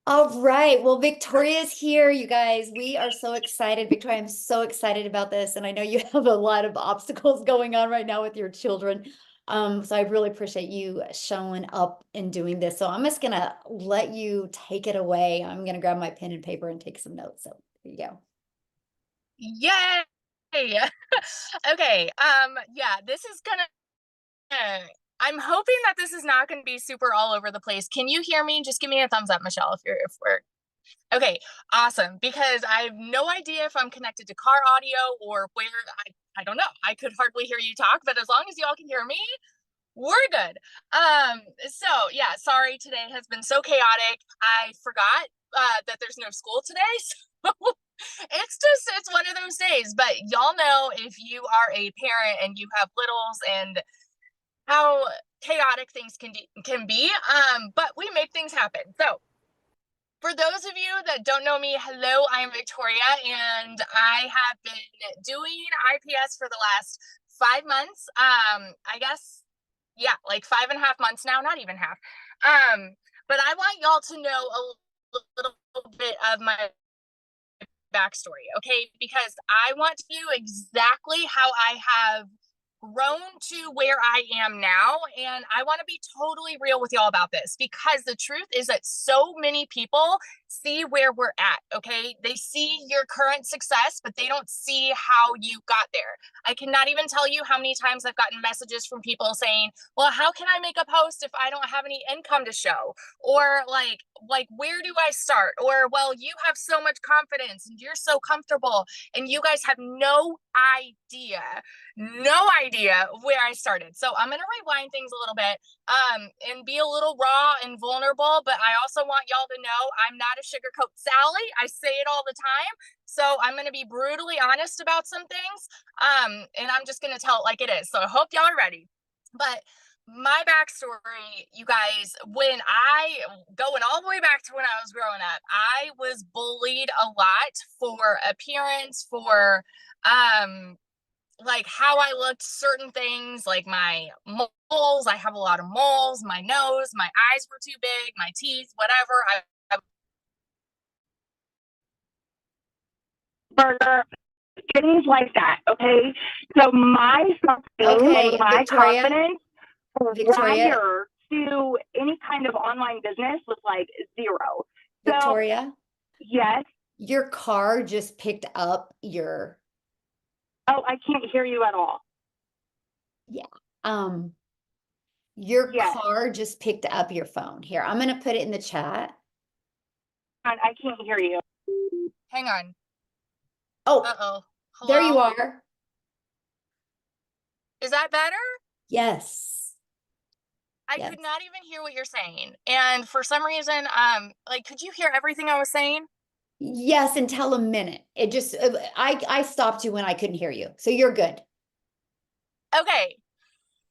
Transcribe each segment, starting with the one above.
All right. Well, Victoria's here, you guys. We are so excited. Victoria, I'm so excited about this. And I know you have a lot of obstacles going on right now with your children. So I really appreciate you showing up and doing this. So I'm just gonna let you take it away. I'm gonna grab my pen and paper and take some notes. So here you go. Yay! Okay, yeah, this is I'm hoping that this is not gonna be super all over the place. Can you hear me? Just give me a thumbs up, Michelle, if we're okay, awesome. Because I have no idea if I'm connected to car audio or where I don't know. I could hardly hear you talk, but as long as y'all can hear me, we're good. So yeah, sorry, today has been so chaotic. I forgot that there's no school today. So it's one of those days, but y'all know if you are a parent and you have littles and how chaotic things can be. But we make things happen. So for those of you that don't know me, hello, I'm Victoria, and I have been doing IPS for the last 5 months. I guess, yeah, like 5.5 months now, not even half. But I want y'all to know a little bit of my backstory, okay? Because I want to do exactly how I have grown to where I am now. And I want to be totally real with y'all about this because the truth is that so many people see where we're at, okay? They see your current success, but they don't see how you got there. I cannot even tell you how many times I've gotten messages from people saying, well, how can I make a post if I don't have any income to show? Or like where do I start? Or well, you have so much confidence and you're so comfortable and you guys have no idea where I started. So I'm gonna rewind things a little bit and be a little raw and vulnerable, but I also want y'all to know I'm not a sugarcoat Sally. I say it all the time. So I'm gonna be brutally honest about some things. And I'm just gonna tell it like it is. So I hope y'all are ready. But my backstory, you guys, when I going all the way back to when I was growing up, I was bullied a lot for appearance, for like how I looked, certain things like my moles. I have a lot of moles, my nose, my eyes were too big, my teeth, whatever. Burger, things like that. Okay, so my self-esteem and Okay, my Victoria, confidence Victoria, prior to any kind of online business was like zero. So Victoria, yes. your car just picked up your, Oh, I can't hear you at all. yeah. Um, your Yes, car just picked up your phone. Here, I'm gonna put it in the chat. I can't hear you. Hang on. Oh, Uh-oh. there you Hello? are. Is that better? Yes. I Yes. could not even hear what you're saying. And for some reason, like could you hear everything I was saying? Yes, until a minute. It just I stopped you when I couldn't hear you. So you're good. Okay.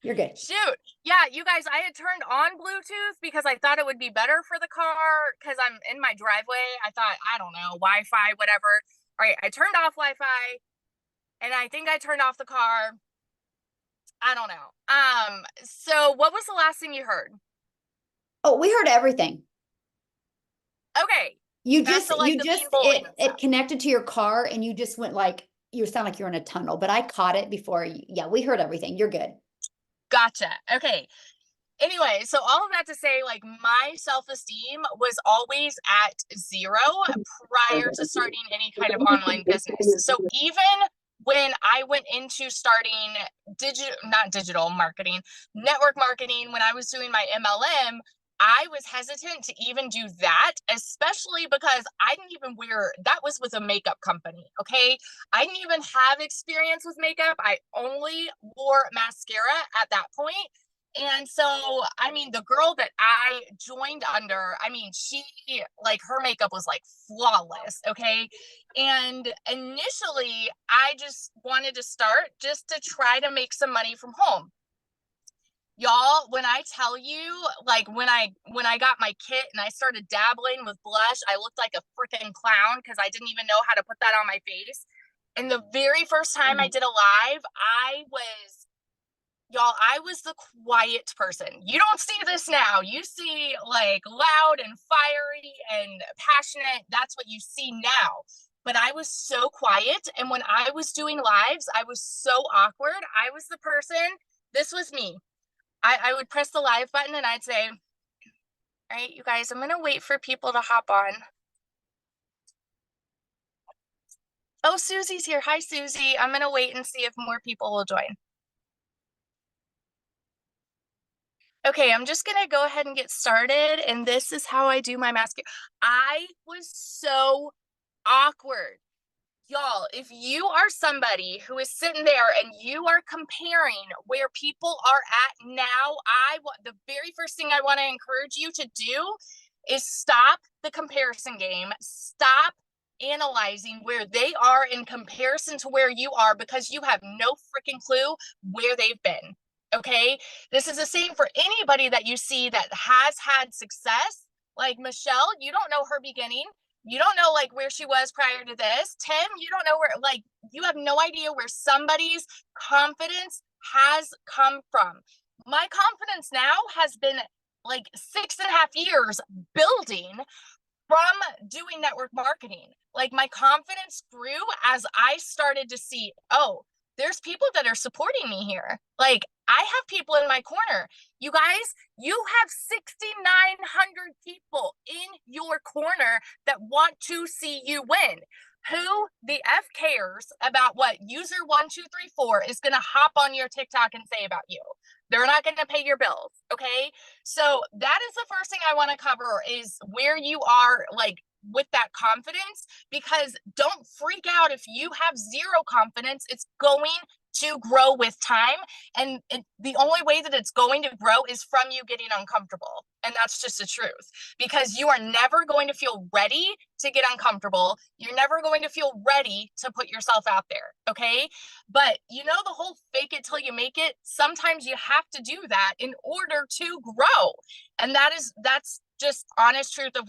You're good. Shoot. Yeah, you guys, I had turned on Bluetooth because I thought it would be better for the car because I'm in my driveway. I thought, I don't know, Wi-Fi, whatever. All right, I turned off Wi-Fi and I think I turned off the car. I don't know. So what was the last thing you heard? Oh, we heard everything. Okay. You Back just to like you the being just bullied it and it stuff. connected to your car and you just went like you sound like you're in a tunnel, but I caught it before yeah, we heard everything. You're good. Gotcha. Okay. Anyway, so all of that to say, like my self-esteem was always at zero prior to starting any kind of online business. So even when I went into starting not digital marketing, network marketing, when I was doing my MLM, I was hesitant to even do that, especially because I didn't even wear, that was with a makeup company. Okay. I didn't even have experience with makeup. I only wore mascara at that point. And so, I mean, the girl that I joined under, I mean, she, like, her makeup was like flawless. Okay. And initially, I just wanted to start just to try to make some money from home. Y'all, when I tell you, like when I got my kit and I started dabbling with blush, I looked like a freaking clown because I didn't even know how to put that on my face. And the very first time I did a live, I was y'all, I was the quiet person. You don't see this now. You see like loud and fiery and passionate. That's what you see now. But I was so quiet. And when I was doing lives, I was so awkward. I was the person, this was me. I would press the live button and I'd say, all right, you guys, I'm going to wait for people to hop on. Oh, Susie's here. Hi, Susie. I'm going to wait and see if more people will join. Okay, I'm just gonna go ahead and get started, and this is how I do my mask. I was so awkward. Y'all, if you are somebody who is sitting there and you are comparing where people are at now, the very first thing I want to encourage you to do is stop the comparison game. Stop analyzing where they are in comparison to where you are, because you have no freaking clue where they've been. Okay, this is the same for anybody that you see that has had success. Like Michelle, you don't know her beginning. You don't know like where she was prior to this. Tim, you don't know where, like, you have no idea where somebody's confidence has come from. My confidence now has been like 6.5 years building from doing network marketing. Like, my confidence grew as I started to see, oh, there's people that are supporting me here. Like, I have people in my corner. You guys, you have 6,900 people in your corner that want to see you win. Who the F cares about what user 1234 is going to hop on your TikTok and say about you? They're not going to pay your bills. Okay. So that is the first thing I want to cover, is where you are, like, with that confidence, because don't freak out if you have zero confidence. It's going to grow with time, and the only way that it's going to grow is from you getting uncomfortable. And that's just the truth, because you are never going to feel ready to get uncomfortable. You're never going to feel ready to put yourself out there. Okay, but you know, the whole fake it till you make it, sometimes you have to do that in order to grow. And that's just honest truth of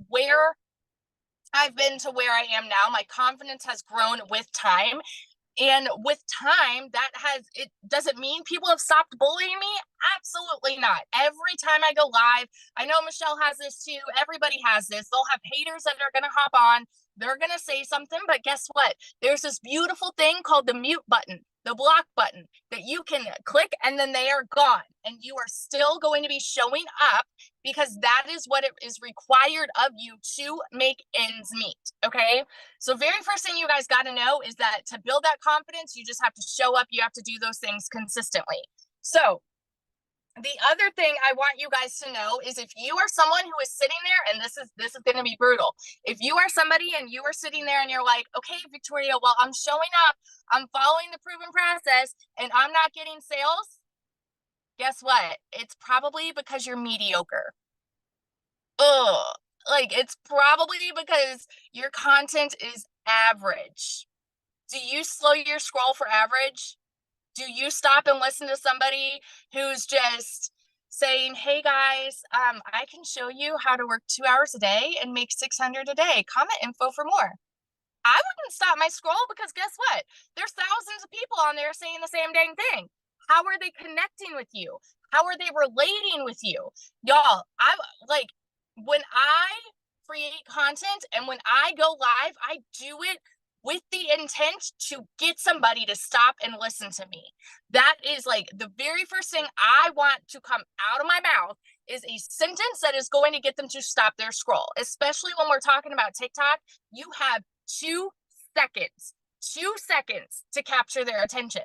where I've been to where I am now. My confidence has grown with time. And with time, it doesn't mean people have stopped bullying me. Absolutely not. Every time I go live, I know Michelle has this too. Everybody has this. They'll have haters that are going to hop on. They're going to say something, but guess what? There's this beautiful thing called the mute button, the block button, that you can click and then they are gone. And you are still going to be showing up, because that is what it is required of you to make ends meet. Okay. So very first thing you guys got to know is that to build that confidence, you just have to show up. You have to do those things consistently. So the other thing I want you guys to know is, if you are someone who is sitting there, and this is going to be brutal. If you are somebody and you are sitting there and you're like, okay, Victoria, well, I'm showing up, I'm following the proven process, and I'm not getting sales, guess what? It's probably because you're mediocre. Ugh. Like, it's probably because your content is average. Do you slow your scroll for average? Do you stop and listen to somebody who's just saying, hey guys, I can show you how to work 2 hours a day and make 600 a day. Comment info for more. I wouldn't stop my scroll, because guess what? There's thousands of people on there saying the same dang thing. How are they connecting with you? How are they relating with you? Y'all, I like, when I create content and when I go live, I do it with the intent to get somebody to stop and listen to me. That is like the very first thing I want to come out of my mouth, is a sentence that is going to get them to stop their scroll. Especially when we're talking about TikTok, you have 2 seconds to capture their attention.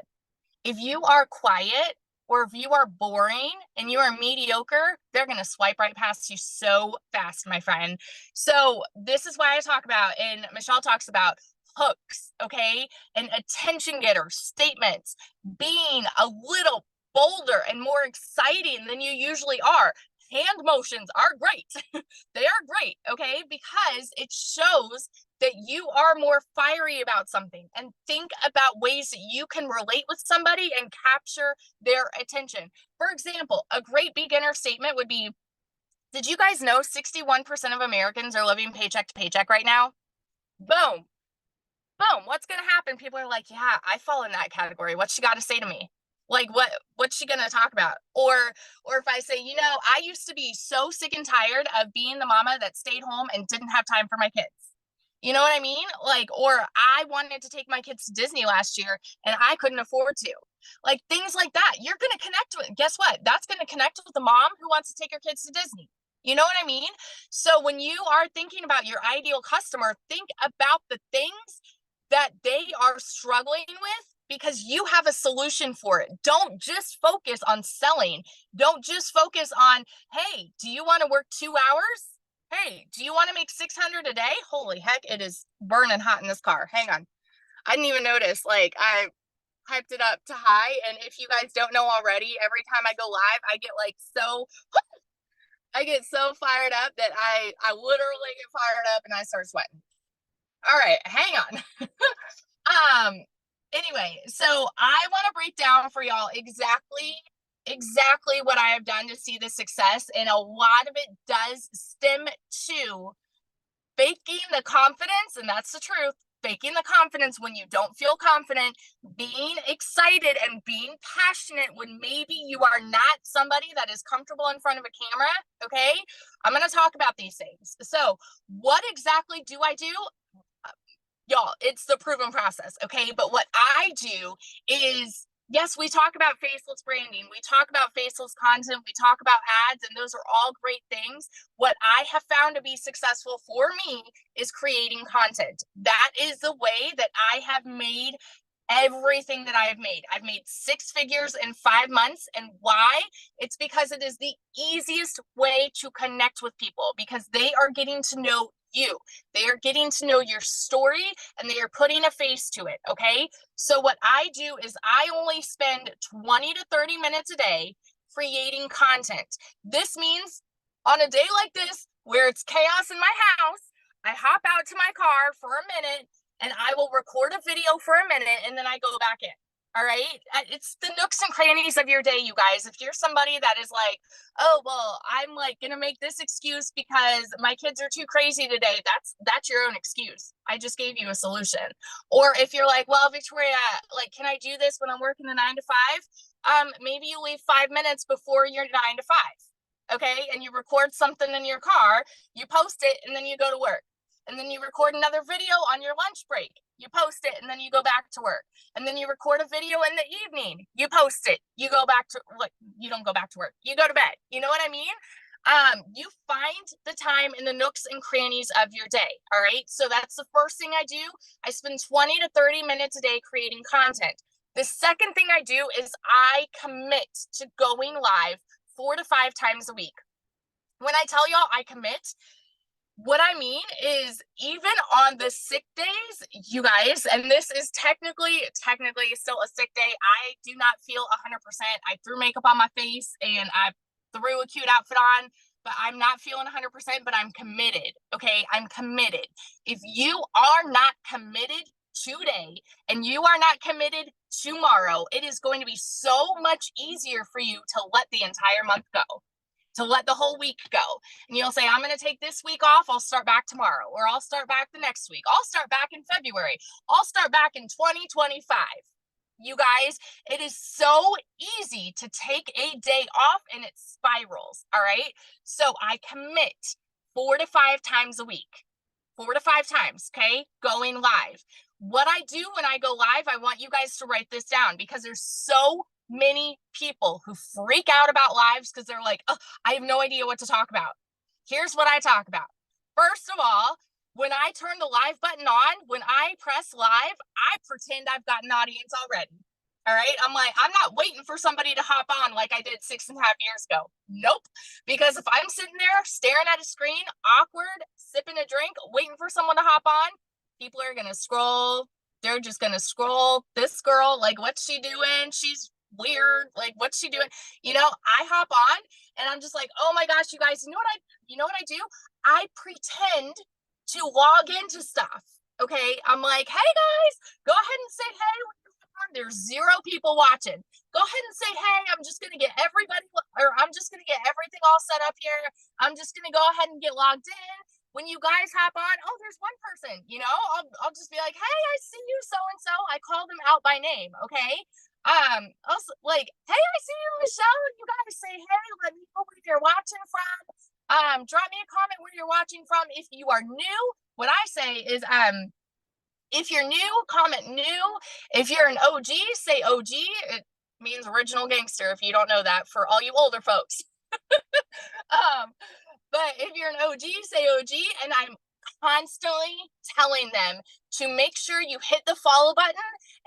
If you are quiet, or if you are boring and you are mediocre, they're going to swipe right past you so fast, my friend. So this is why I talk about, and Michelle talks about, hooks, okay? And attention getter statements, being a little bolder and more exciting than you usually are. Hand motions are great. They are great, okay? Because it shows that you are more fiery about something, and think about ways that you can relate with somebody and capture their attention. For example, a great beginner statement would be, did you guys know 61% of Americans are living paycheck to paycheck right now? Boom. Boom. What's going to happen? People are like, yeah, I fall in that category. What's she got to say to me? Like what's she gonna talk about? Or if I say, you know, I used to be so sick and tired of being the mama that stayed home and didn't have time for my kids. You know what I mean? Like, or I wanted to take my kids to Disney last year and I couldn't afford to. Like things like that. You're going to connect with, guess what? That's going to connect with the mom who wants to take her kids to Disney. You know what I mean? So when you are thinking about your ideal customer, think about the things that they are struggling with because you have a solution for it. Don't just focus on selling. Don't just focus on, hey, do you want to work 2 hours? Hey, do you want to make 600 a day? Holy heck, it is burning hot in this car. Hang on. I didn't even notice. Like, I hyped it up to high. And if you guys don't know already, every time I go live, I get like I get so fired up that I literally get fired up and I start sweating. All right, hang on. Anyway, so I want to break down for y'all exactly what I have done to see the success. And a lot of it does stem to faking the confidence, and that's the truth. Faking the confidence when you don't feel confident, being excited and being passionate when maybe you are not somebody that is comfortable in front of a camera. Okay, I'm going to talk about these things. So what exactly do I do? Y'all, it's the proven process. Okay, but what I do is, yes, we talk about faceless branding, we talk about faceless content, we talk about ads, and those are all great things. What I have found to be successful for me is creating content. That is the way that I have made everything that I have made. I've made 6 figures in 5 months. And why? It's because it is the easiest way to connect with people because they are getting to know you. They are getting to know your story and they are putting a face to it. Okay. So what I do is I only spend 20 to 30 minutes a day creating content. This means on a day like this, where it's chaos in my house, I hop out to my car for a minute and I will record a video for a minute and then I go back in. All right. It's the nooks and crannies of your day, you guys. If you're somebody that is like, oh, well, I'm like going to make this excuse because my kids are too crazy today. That's your own excuse. I just gave you a solution. Or if you're like, well, Victoria, like, can I do this when I'm working a 9 to 5? Maybe you leave 5 minutes before your 9 to 5. Okay. And you record something in your car, you post it, and then you go to work. And then you record another video on your lunch break. You post it, and then you go back to work. And then you record a video in the evening. You post it. You go back to, like, you don't go back to work. You go to bed. You know what I mean? You find the time in the nooks and crannies of your day. All right. So that's the first thing I do. I spend 20 to 30 minutes a day creating content. The second thing I do is I commit to going live 4 to 5 times a week. When I tell y'all I commit, what I mean is even on the sick days, you guys, and this is technically still a sick day. I do not feel 100%. I threw makeup on my face and I threw a cute outfit on, but I'm not feeling 100%, but I'm committed. Okay. I'm committed. If you are not committed today and you are not committed tomorrow, it is going to be so much easier for you to let the entire month go, to let the whole week go. And you'll say, I'm going to take this week off. I'll start back tomorrow, or I'll start back the next week. I'll start back in February. I'll start back in 2025. You guys, it is so easy to take a day off and it spirals. All right. So I commit 4 to 5 times a week, 4 to 5 times. Okay. Going live. What I do when I go live, I want you guys to write this down because there's so many people who freak out about lives because they're like, oh, I have no idea what to talk about. Here's what I talk about. First of all, when I turn the live button on, when I press live, I pretend I've got an audience already. All right. I'm like, I'm not waiting for somebody to hop on like I did 6.5 years ago. Nope. Because if I'm sitting there staring at a screen, awkward, sipping a drink, waiting for someone to hop on, people are going to scroll. They're just going to scroll. This girl, like, what's she doing? She's weird. Like, what's she doing? You know, I hop on and I'm just like, oh my gosh, you guys, you know what I do? I pretend to log into stuff. Okay. I'm like, hey guys, go ahead and say, hey, there's 0 people watching. Go ahead and say, hey, I'm just going to get everybody, or I'm just going to get everything all set up here. I'm just going to go ahead and get logged in. When you guys hop on, oh, there's one person, you know, I'll just be like, hey, I see you, so-and-so. I call them out by name. Okay. Also, like, hey, I see you, Michelle. You guys say, hey, let me know where you're watching from. Drop me a comment where you're watching from. If you are new, what I say is, if you're new, comment new. If you're an OG, say OG. It means original gangster, if you don't know that, for all you older folks. um, but if you're an OG, say OG. And I'm constantly telling them to make sure you hit the follow button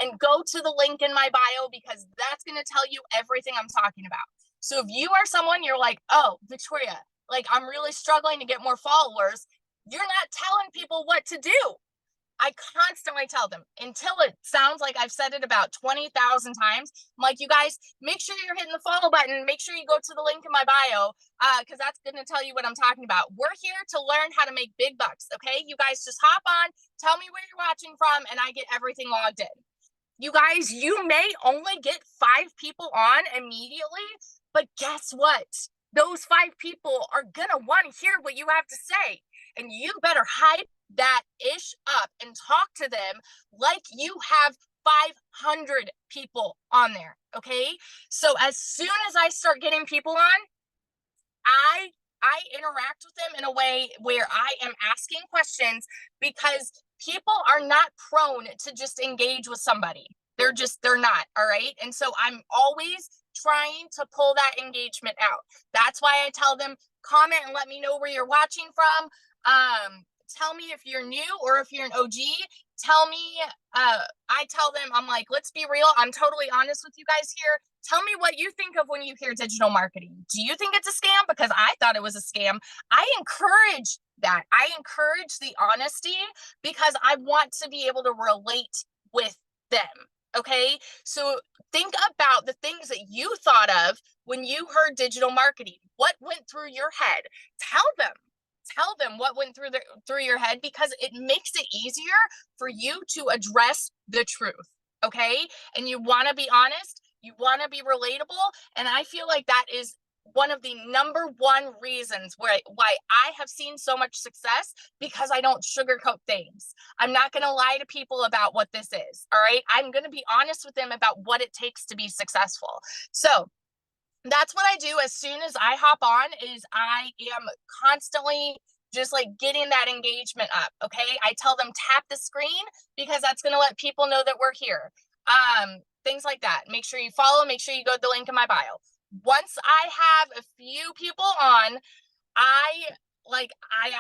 and go to the link in my bio, because that's going to tell you everything I'm talking about. So if you are someone, you're like, oh, Victoria, like, I'm really struggling to get more followers, you're not telling people what to do. I constantly tell them, until it sounds like I've said it about 20,000 times. I'm like, you guys, make sure you're hitting the follow button. Make sure you go to the link in my bio, because that's going to tell you what I'm talking about. We're here to learn how to make big bucks, okay? You guys just hop on, tell me where you're watching from, and I get everything logged in. You guys, you may only get 5 people on immediately, but guess what? Those 5 people are going to want to hear what you have to say, and you better hype that ish up and talk to them like you have 500 people on there, okay? So as soon as I start getting people on, I interact with them in a way where I am asking questions, because people are not prone to just engage with somebody. They're not, all right? And so I'm always trying to pull that engagement out. That's why I tell them, comment and let me know where you're watching from. Tell me if you're new or if you're an OG. Tell me, I tell them, I'm like, let's be real. I'm totally honest with you guys here. Tell me what you think of when you hear digital marketing. Do you think it's a scam? Because I thought it was a scam. I encourage that. I encourage the honesty, because I want to be able to relate with them. Okay. So think about the things that you thought of when you heard digital marketing. What went through your head? Tell them what went through your head, because it makes it easier for you to address the truth. Okay. And you want to be honest, you want to be relatable. And I feel like that is one of the number one reasons why I have seen so much success, because I don't sugarcoat things. I'm not going to lie to people about what this is. All right. I'm going to be honest with them about what it takes to be successful. So that's what I do as soon as I hop on, is I am constantly just like getting that engagement up. Okay. I tell them tap the screen, because that's going to let people know that we're here. Things like that. Make sure you follow, make sure you go to the link in my bio. Once I have a few people on, I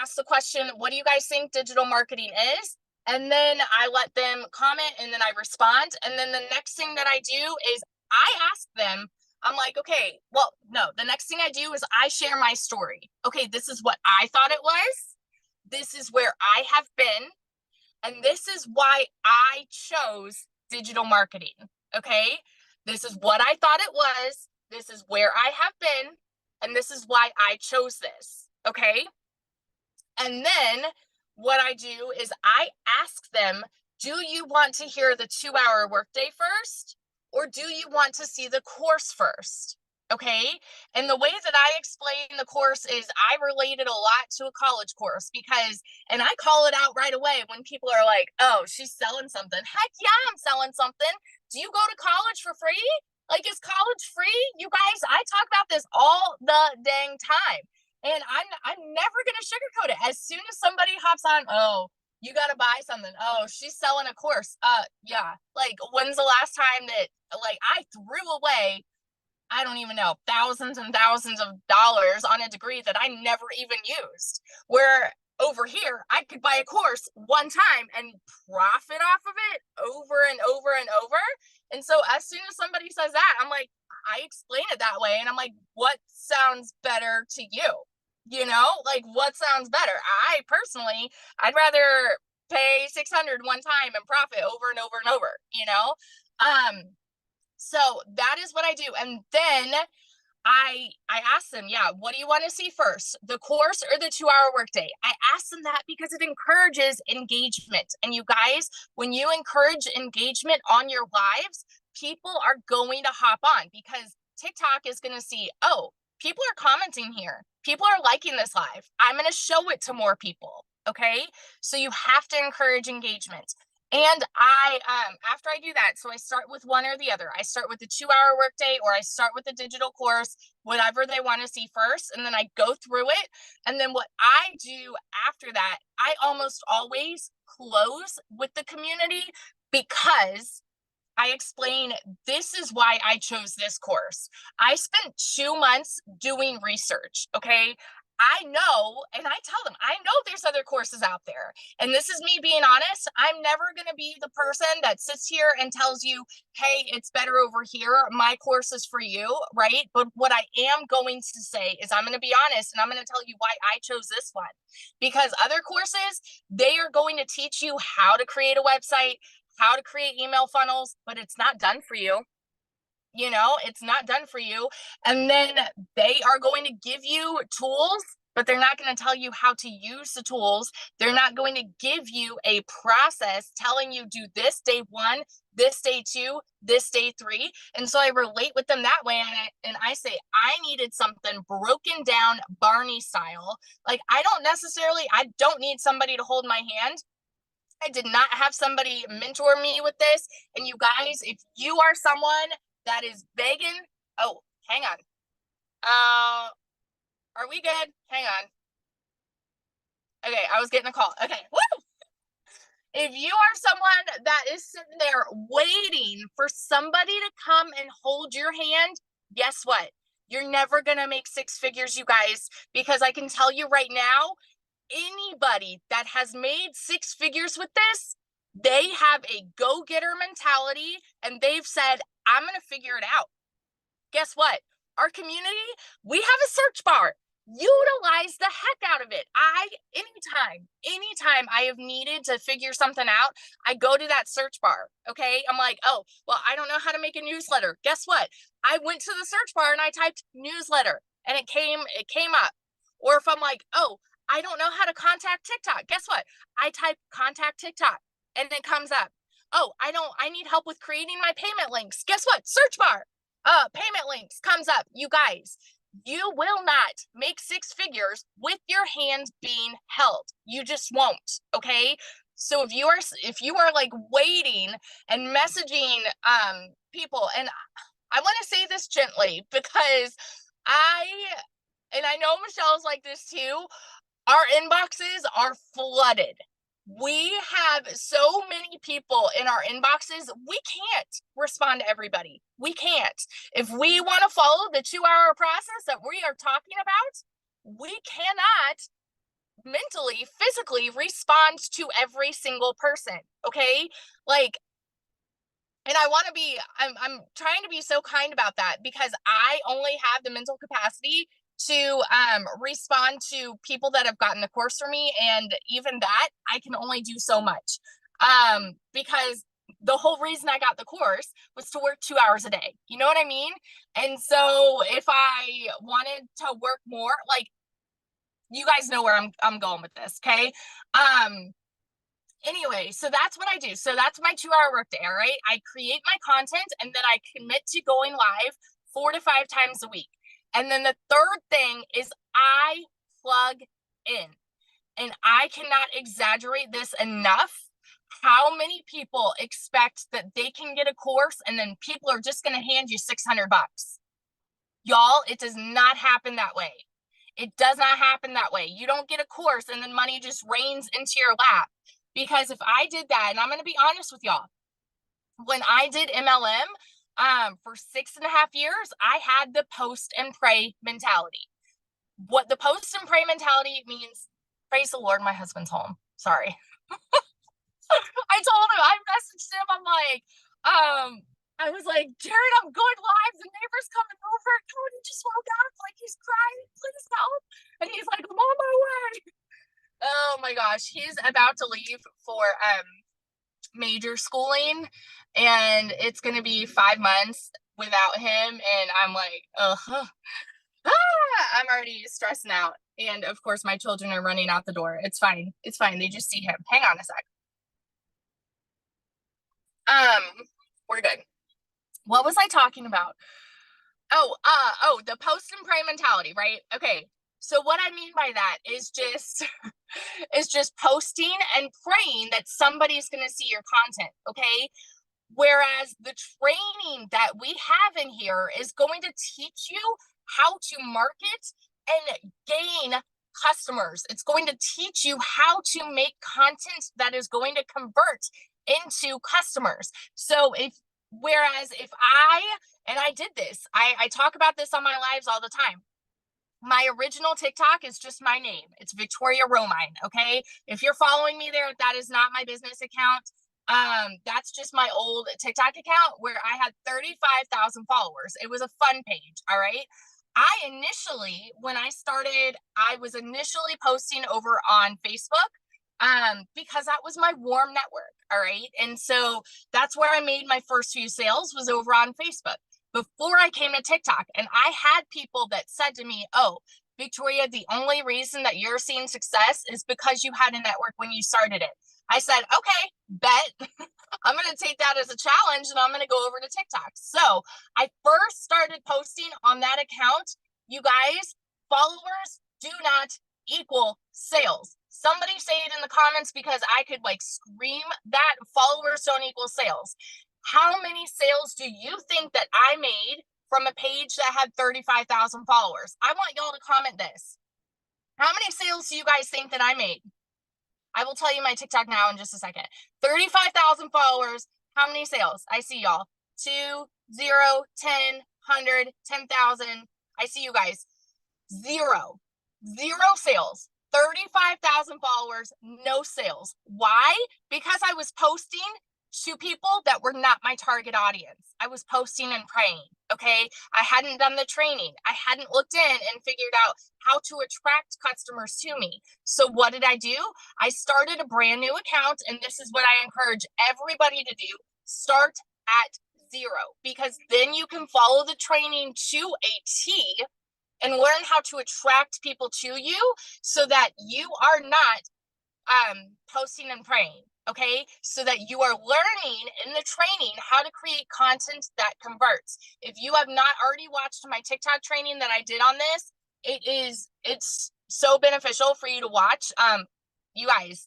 ask the question, what do you guys think digital marketing is? And then I let them comment, and then I respond. And then the next thing that I do is I ask them, I'm like, okay, well, no, the next thing I do is I share my story. Okay, this is what I thought it was. This is where I have been. And this is why I chose digital marketing. Okay, this is what I thought it was. This is where I have been. And this is why I chose this. Okay. And then what I do is I ask them, do you want to hear the 2-hour workday first? Or do you want to see the course first? Okay. And the way that I explain the course is I relate it a lot to a college course, because, and I call it out right away when people are like, oh, she's selling something. Heck yeah, I'm selling something. Do you go to college for free? Like, is college free? You guys, I talk about this all the dang time. And I'm never gonna sugarcoat it. As soon as somebody hops on, oh, you gotta buy something. Oh, she's selling a course. Yeah. Like, when's the last time that, like, I threw away, I don't even know, thousands and thousands of dollars on a degree that I never even used? Where over here, I could buy a course one time and profit off of it over and over and over. And so as soon as somebody says that, I'm like, I explain it that way. And I'm like, what sounds better to you? You know, like, what sounds better? I personally, I'd rather pay 600 one time and profit over and over and over, you know? So that is what I do. And then I ask them, yeah, what do you want to see first, the course or the 2-hour workday? I ask them that because it encourages engagement. And you guys, when you encourage engagement on your lives, people are going to hop on, because TikTok is going to see, oh, people are commenting here. People are liking this live. I'm going to show it to more people. Okay. So you have to encourage engagement. And after I do that, so I start with one or the other. I start with the 2-hour workday, or I start with the digital course, whatever they want to see first. And then I go through it. And then what I do after that, I almost always close with the community, because I explain, this is why I chose this course. I spent 2 months doing research, okay? I know, and I tell them, I know there's other courses out there. And this is me being honest. I'm never going to be the person that sits here and tells you, hey, it's better over here. My course is for you, right? But what I am going to say is, I'm going to be honest, and I'm going to tell you why I chose this one. Because other courses, they are going to teach you how to create a website, how to create email funnels, but it's not done for you. You know, it's not done for you. And then they are going to give you tools, but they're not going to tell you how to use the tools. They're not going to give you a process telling you, do this day 1, this day 2, this day 3. And so I relate with them that way. And I say, I needed something broken down Barney style. Like, I don't need somebody to hold my hand. I did not have somebody mentor me with this. And you guys, if you are someone that is begging, oh, hang on. Are we good? Hang on. Okay, I was getting a call. Okay, woo! If you are someone that is sitting there waiting for somebody to come and hold your hand, guess what? You're never gonna make 6 figures, you guys, because I can tell you right now, anybody that has made 6 figures with this, they have a go-getter mentality, and they've said, I'm going to figure it out. Guess what? Our community, we have a search bar. Utilize the heck out of it. Anytime I have needed to figure something out, I go to that search bar. Okay. I'm like, oh, well, I don't know how to make a newsletter. Guess what? I went to the search bar and I typed newsletter, and it came up. Or if I'm like, oh, I don't know how to contact TikTok. Guess what? I type contact TikTok and it comes up. Oh, I need help with creating my payment links. Guess what? Search bar, payment links comes up. You guys, you will not make 6 figures with your hand being held. You just won't. Okay. So if you are like waiting and messaging people, and I want to say this gently, because I know Michelle's like this too. Our inboxes are flooded. We have so many people in our inboxes. We can't respond to everybody. We can't. If we want to follow the 2-hour process that we are talking about, we cannot mentally, physically respond to every single person. Okay. Like, and I'm trying to be so kind about that, because I only have the mental capacity to respond to people that have gotten the course for me. And even that, I can only do so much, because the whole reason I got the course was to work 2 hours a day. You know what I mean? And so if I wanted to work more, like, you guys know where I'm going with this. Okay. Anyway, so that's what I do. So that's my 2-hour workday, all right? I create my content, and then I commit to going live 4 to 5 times a week. And then the third thing is I plug in. And I cannot exaggerate this enough. How many people expect that they can get a course and then people are just going to hand you $600? Y'all, it does not happen that way. It does not happen that way. You don't get a course and then money just rains into your lap. Because if I did that, and I'm going to be honest with y'all, when I did MLM for 6.5 years, I had the post and pray mentality. What the post and pray mentality means, praise the Lord, my husband's home. Sorry. I told him, I messaged him, I'm like, I was like, Jared, I'm going live. The neighbor's coming over. Cody just woke up, like he's crying. Please help. And he's like, I'm on my way. Oh my gosh, he's about to leave for major schooling, and it's gonna be 5 months without him, and I'm like, I'm already stressing out. And of course, my children are running out the door. It's fine. It's fine. They just see him. Hang on a sec. We're good. What was I talking about? Oh, the post and pray mentality, right? Okay. So what I mean by that is just is just posting and praying that somebody's going to see your content. Okay. Whereas the training that we have in here is going to teach you how to market and gain customers. It's going to teach you how to make content that is going to convert into customers. So whereas if I did this, I talk about this on my lives all the time. My original TikTok is just my name. It's Victoria Romine. Okay. If you're following me there, that is not my business account. That's just my old TikTok account where I had 35,000 followers. It was a fun page. All right. When I started, I was initially posting over on Facebook, because that was my warm network. All right. And so that's where I made my first few sales, was over on Facebook before I came to TikTok. And I had people that said to me, oh, Victoria, the only reason that you're seeing success is because you had a network when you started it. I said, okay, bet. I'm going to take that as a challenge and I'm going to go over to TikTok. So I first started posting on that account. You guys, followers do not equal sales. Somebody say it in the comments, because I could like scream that followers don't equal sales. How many sales do you think that I made from a page that had 35,000 followers? I want y'all to comment this. How many sales do you guys think that I made? I will tell you my TikTok now in just a second. 35,000 followers. How many sales? I see y'all. 2, 0, 10, 100, 10,000. I see you guys. 0 sales. 35,000 followers, no sales. Why? Because I was posting to people that were not my target audience. I was posting and praying. Okay. I hadn't done the training. I hadn't looked in and figured out how to attract customers to me. So what did I do? I started a brand new account, and this is what I encourage everybody to do. Start at 0, because then you can follow the training to a T and learn how to attract people to you so that you are not posting and praying. Okay, so that you are learning in the training how to create content that converts. If you have not already watched my TikTok training that I did on this, it's so beneficial for you to watch. You guys,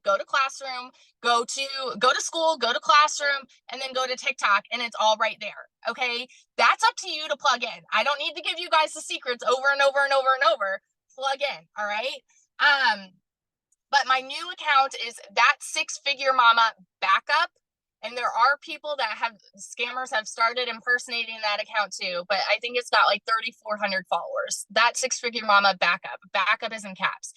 go to classroom, go to school, go to classroom, and then go to TikTok, and it's all right there. Okay, that's up to you to plug in. I don't need to give you guys the secrets over and over and over and over. Plug in. All right. But my new account is that six-figure mama backup. And there are people scammers have started impersonating that account too. But I think it's got like 3,400 followers. That six-figure mama backup. Backup is in caps.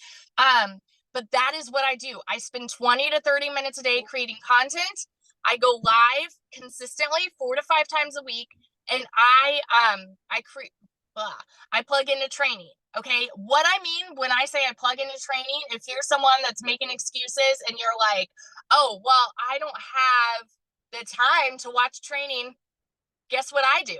But that is what I do. I spend 20 to 30 minutes a day creating content. I go live consistently 4 to 5 times a week. And I plug into training. Okay. What I mean when I say I plug into training, if you're someone that's making excuses and you're like, oh, well, I don't have the time to watch training, guess what I do?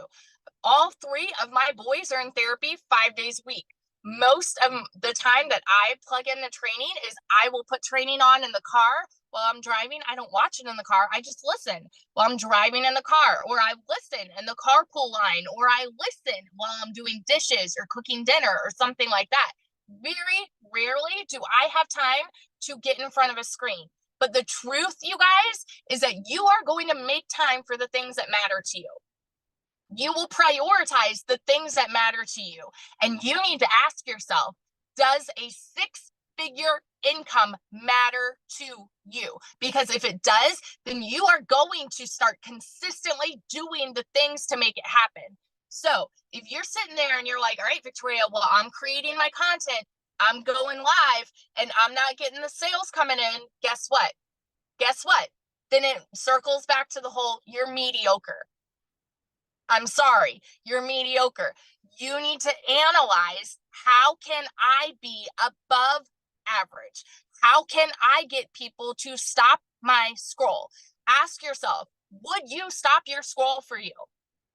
All 3 of my boys are in therapy 5 days a week. Most of the time that I plug in the training is I will put training on in the car while I'm driving. I don't watch it in the car. I just listen while I'm driving in the car, or I listen in the carpool line, or I listen while I'm doing dishes or cooking dinner or something like that. Very rarely do I have time to get in front of a screen. But the truth, you guys, is that you are going to make time for the things that matter to you. You will prioritize the things that matter to you. And you need to ask yourself, does a 6-figure income matter to you? Because if it does, then you are going to start consistently doing the things to make it happen. So if you're sitting there and you're like, all right, Victoria, well, I'm creating my content, I'm going live, and I'm not getting the sales coming in, guess what? Then it circles back to the whole, you're mediocre. I'm sorry, you're mediocre. You need to analyze, how can I be above average? How can I get people to stop my scroll? Ask yourself, would you stop your scroll for you?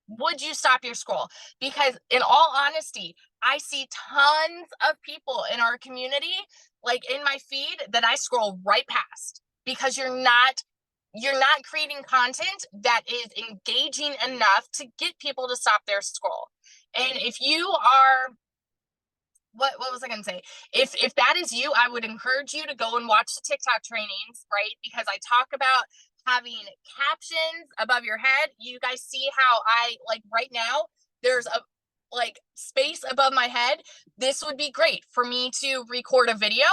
Would you stop your scroll? Because in all honesty, I see tons of people in our community, like in my feed, that I scroll right past because you're not creating content that is engaging enough to get people to stop their scroll. And if you are what was I gonna say? If that is you, I would encourage you to go and watch the TikTok trainings, right? Because I talk about having captions above your head. You guys see how I, like, right now, there's a like space above my head. This would be great for me to record a video,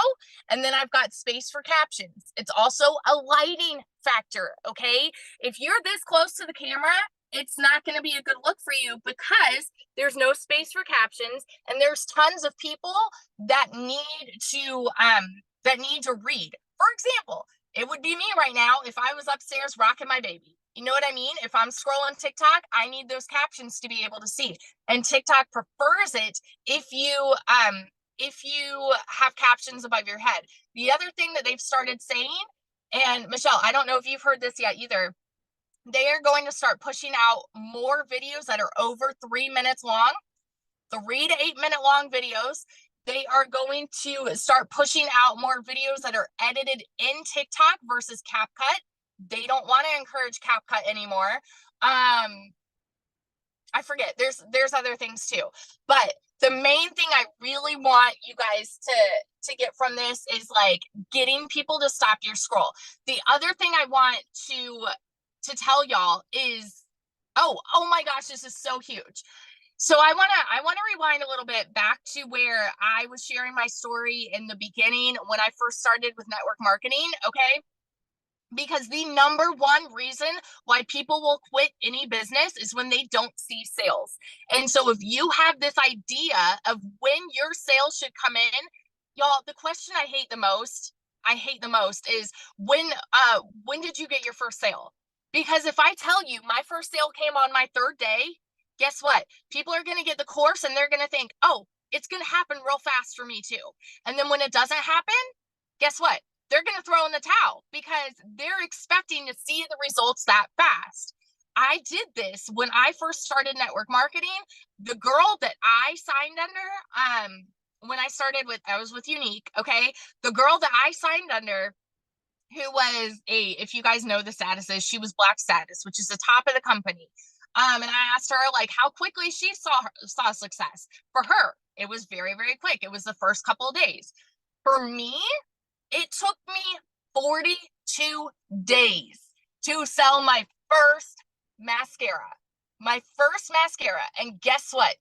and then I've got space for captions. It's also a lighting factor, okay? If you're this close to the camera, it's not going to be a good look for you because there's no space for captions, and there's tons of people that need to read. For example, it would be me right now if I was upstairs rocking my baby. You know what I mean? If I'm scrolling TikTok, I need those captions to be able to see. And TikTok prefers it if you have captions above your head. The other thing that they've started saying, and Michelle, I don't know if you've heard this yet either, they are going to start pushing out more videos that are over 3 minutes long, 3 to 8 minute long videos. They are going to start pushing out more videos that are edited in TikTok versus CapCut. They don't want to encourage CapCut anymore. I forget, there's other things too, but the main thing I really want you guys to get from this is like getting people to stop your scroll. The other thing I want to tell y'all is, oh my gosh, this is so huge. So I want to rewind a little bit back to where I was sharing my story in the beginning when I first started with network marketing, okay? Because the number one reason why people will quit any business is when they don't see sales. And so if you have this idea of when your sales should come in, y'all, the question I hate the most is when did you get your first sale? Because if I tell you my first sale came on my 3rd day, guess what? People are going to get the course and they're going to think, oh, it's going to happen real fast for me too. And then when it doesn't happen, guess what? They're going to throw in the towel because they're expecting to see the results that fast. I did this when I first started network marketing. The girl that I signed under, when I was with Unique, okay? The girl that I signed under, who was if you guys know the statuses, she was Black status, which is the top of the company. And I asked her like how quickly she saw success. For her, it was very, very quick. It was the first couple of days. For me, it took me 42 days to sell my first mascara. And guess what?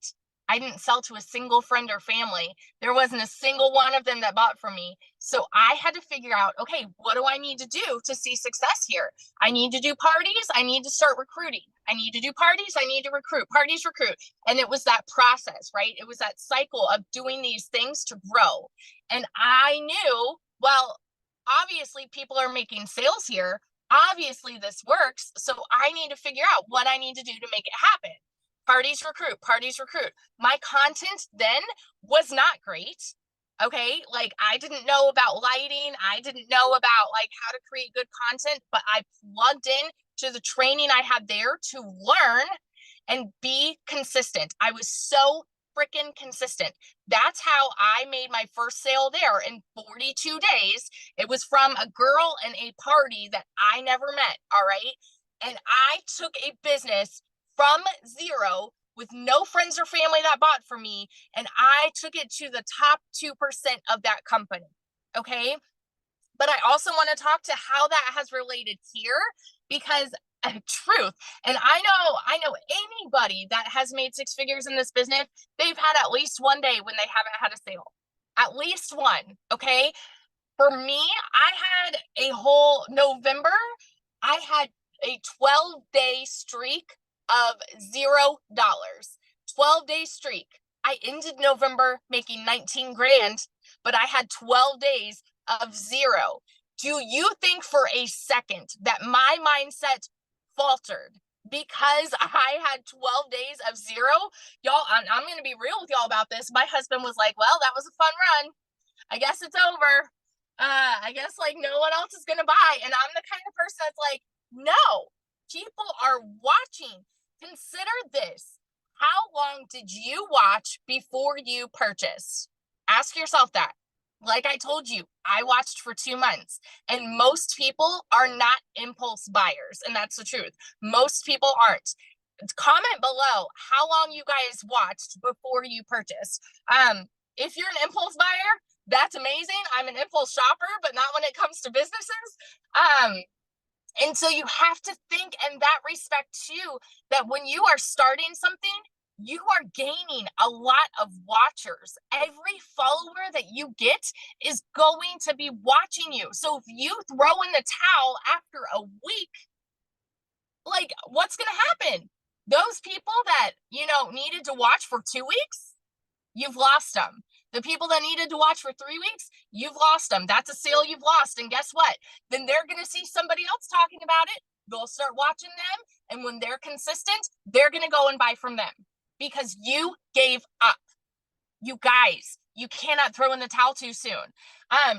I didn't sell to a single friend or family. There wasn't a single one of them that bought from me. So I had to figure out, okay, what do I need to do to see success here? I need to do parties. I need to start recruiting. I need to do parties. I need to recruit. Parties, recruit. And it was that process, right? It was that cycle of doing these things to grow. And I knew, well, obviously people are making sales here. Obviously this works. So I need to figure out what I need to do to make it happen. Parties, recruit, parties, recruit. My content then was not great. Okay. Like I didn't know about lighting. I didn't know about like how to create good content, but I plugged in to the training I had there to learn and be consistent. I was so freaking consistent. That's how I made my first sale there in 42 days. It was from a girl in a party that I never met. All right. And I took a business from zero with no friends or family that bought from me. And I took it to the top 2% of that company. Okay. But I also want to talk to how that has related here because truth. And I know anybody that has made 6 figures in this business, they've had at least one day when they haven't had a sale. At least one. Okay. For me, I had a whole November, I had a 12-day streak of $0. 12-day streak. I ended November making 19 grand, but I had 12 days of 0. Do you think for a second that my mindset faltered because I had 12 days of 0? Y'all, I'm going to be real with y'all about this. My husband was like, well, that was a fun run. I guess it's over. I guess like no one else is going to buy. And I'm the kind of person that's like, no, people are watching. Consider this. How long did you watch before you purchased? Ask yourself that. Like I told you, I watched for 2 months, and most people are not impulse buyers. And that's the truth. Most people aren't. Comment below how long you guys watched before you purchased. If you're an impulse buyer, that's amazing. I'm an impulse shopper, but not when it comes to businesses. And so you have to think in that respect too, that when you are starting something, you are gaining a lot of watchers. Every follower that you get is going to be watching you. So if you throw in the towel after a week, like, what's going to happen? Those people that, needed to watch for 2 weeks, you've lost them. The people that needed to watch for 3 weeks, you've lost them. That's a sale you've lost. And guess what? Then they're going to see somebody else talking about it. They'll start watching them. And when they're consistent, they're going to go and buy from them because you gave up. You guys, you cannot throw in the towel too soon.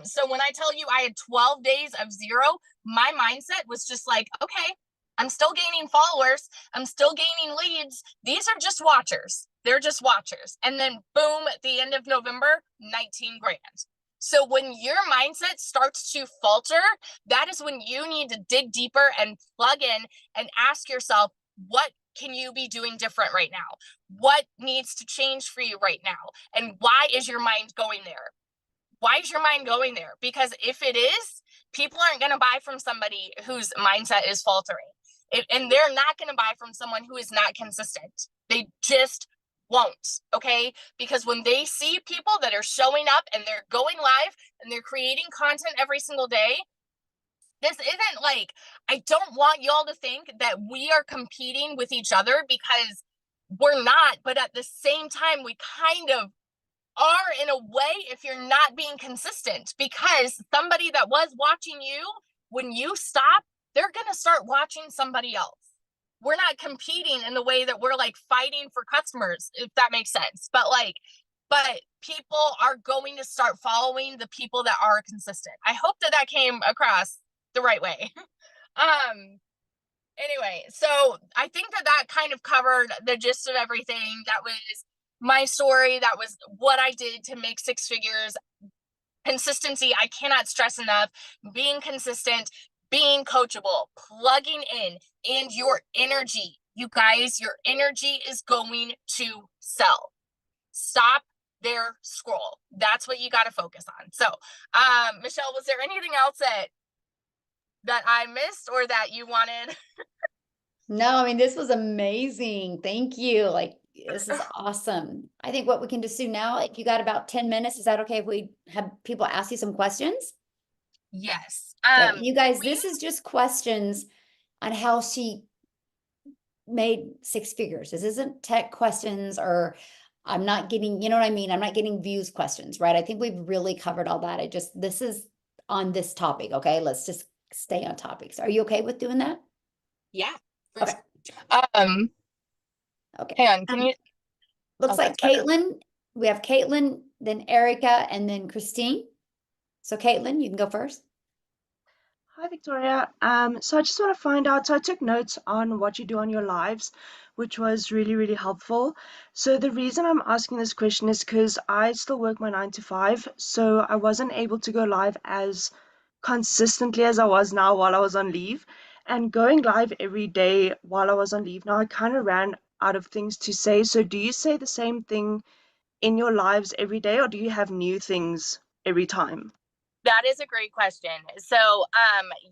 So when I tell you I had 12 days of zero, my mindset was just like, okay, I'm still gaining followers. I'm still gaining leads. These are just watchers. They're just watchers. And then boom, at the end of November, 19 grand. So when your mindset starts to falter, that is when you need to dig deeper and plug in and ask yourself, what can you be doing different right now? What needs to change for you right now? And why is your mind going there? Why is your mind going there? Because if it is, people aren't going to buy from somebody whose mindset is faltering. And they're not going to buy from someone who is not consistent. They just won't, okay? Because when they see people that are showing up and they're going live and they're creating content every single day, this isn't like, I don't want y'all to think that we are competing with each other, because we're not. But at the same time, we kind of are in a way if you're not being consistent, because somebody that was watching you, when you stop, they're going to start watching somebody else. We're not competing in the way that we're like fighting for customers, if that makes sense. But people are going to start following the people that are consistent. I hope that came across the right way. Anyway, so I think that kind of covered the gist of everything. That was my story. That was what I did to make 6 figures. Consistency, I cannot stress enough. Being consistent, being coachable, plugging in, and your energy. You guys, your energy is going to sell. Stop their scroll. That's what you got to focus on. So, Michelle, was there anything else that I missed or that you wanted? No, I mean, this was amazing. Thank you. Like, this is awesome. I think what we can just do now, like, you got about 10 minutes. Is that okay if we have people ask you some questions? Yes. Okay, you guys, this is just questions on how she made 6 figures. This isn't tech questions, or I'm not getting, you know what I mean? I'm not getting views questions, right? I think we've really covered all that. This is on this topic. Okay. Let's just stay on topics. Are you okay with doing that? Yeah. Okay. Okay. Hang on. Can you? Looks like Caitlin. We have Caitlin, then Erica, and then Christine. So Caitlin, you can go first. Hi, Victoria. So I just want to find out, so I took notes on what you do on your lives, which was really, really helpful. So the reason I'm asking this question is because I still work my 9 to 5, so I wasn't able to go live as consistently as I was now while I was on leave. And going live every day while I was on leave, now I kind of ran out of things to say. So do you say the same thing in your lives every day, or do you have new things every time? That is a great question. So,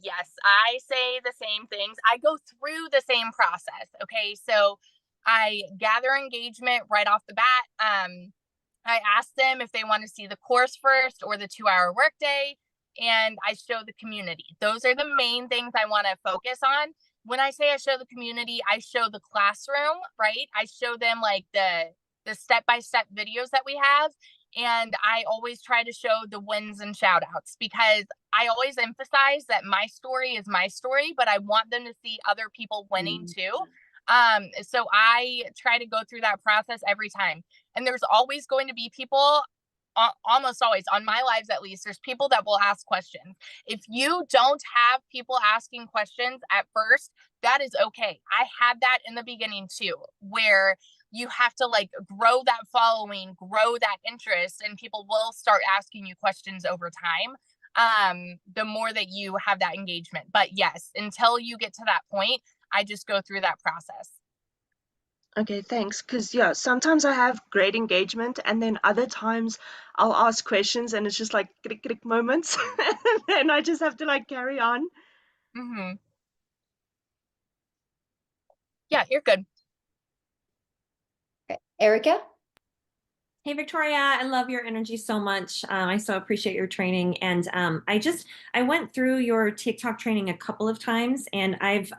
yes, I say the same things. I go through the same process. Okay. So I gather engagement right off the bat. I ask them if they want to see the course first or the 2-hour workday, and I show the community. Those are the main things I want to focus on. When I say I show the community, I show the classroom, right? I show them like the step-by-step videos that we have. And I always try to show the wins and shout outs, because I always emphasize that my story is my story, but I want them to see other people winning too. So I try to go through that process every time. And there's always going to be people, almost always on my lives at least, there's people that will ask questions. If you don't have people asking questions at first, that is okay. I had that in the beginning too, where you have to like grow that following, grow that interest, and people will start asking you questions over time. The more that you have that engagement. But yes, until you get to that point, I just go through that process. Okay, thanks. Because, yeah, sometimes I have great engagement, and then other times I'll ask questions and it's just like crick crick moments. And I just have to like carry on. Mm-hmm. Yeah, you're good. Okay. Erica? Hey, Victoria, I love your energy so much. I so appreciate your training. And I went through your TikTok training a couple of times, and I've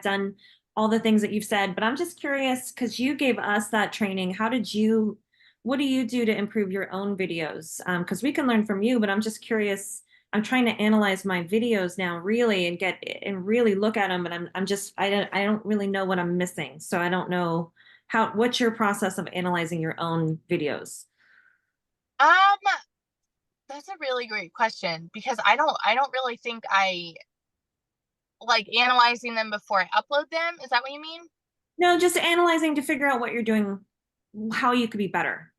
done all the things that you've said, but I'm just curious because you gave us that training. What do you do to improve your own videos? Because we can learn from you, but I'm just curious. I'm trying to analyze my videos now really and really look at them, and I don't really know what I'm missing. So I don't know what's your process of analyzing your own videos? Um, that's a really great question because I don't really think I like analyzing them before I upload them. Is that what you mean? No, just analyzing to figure out what you're doing, how you could be better.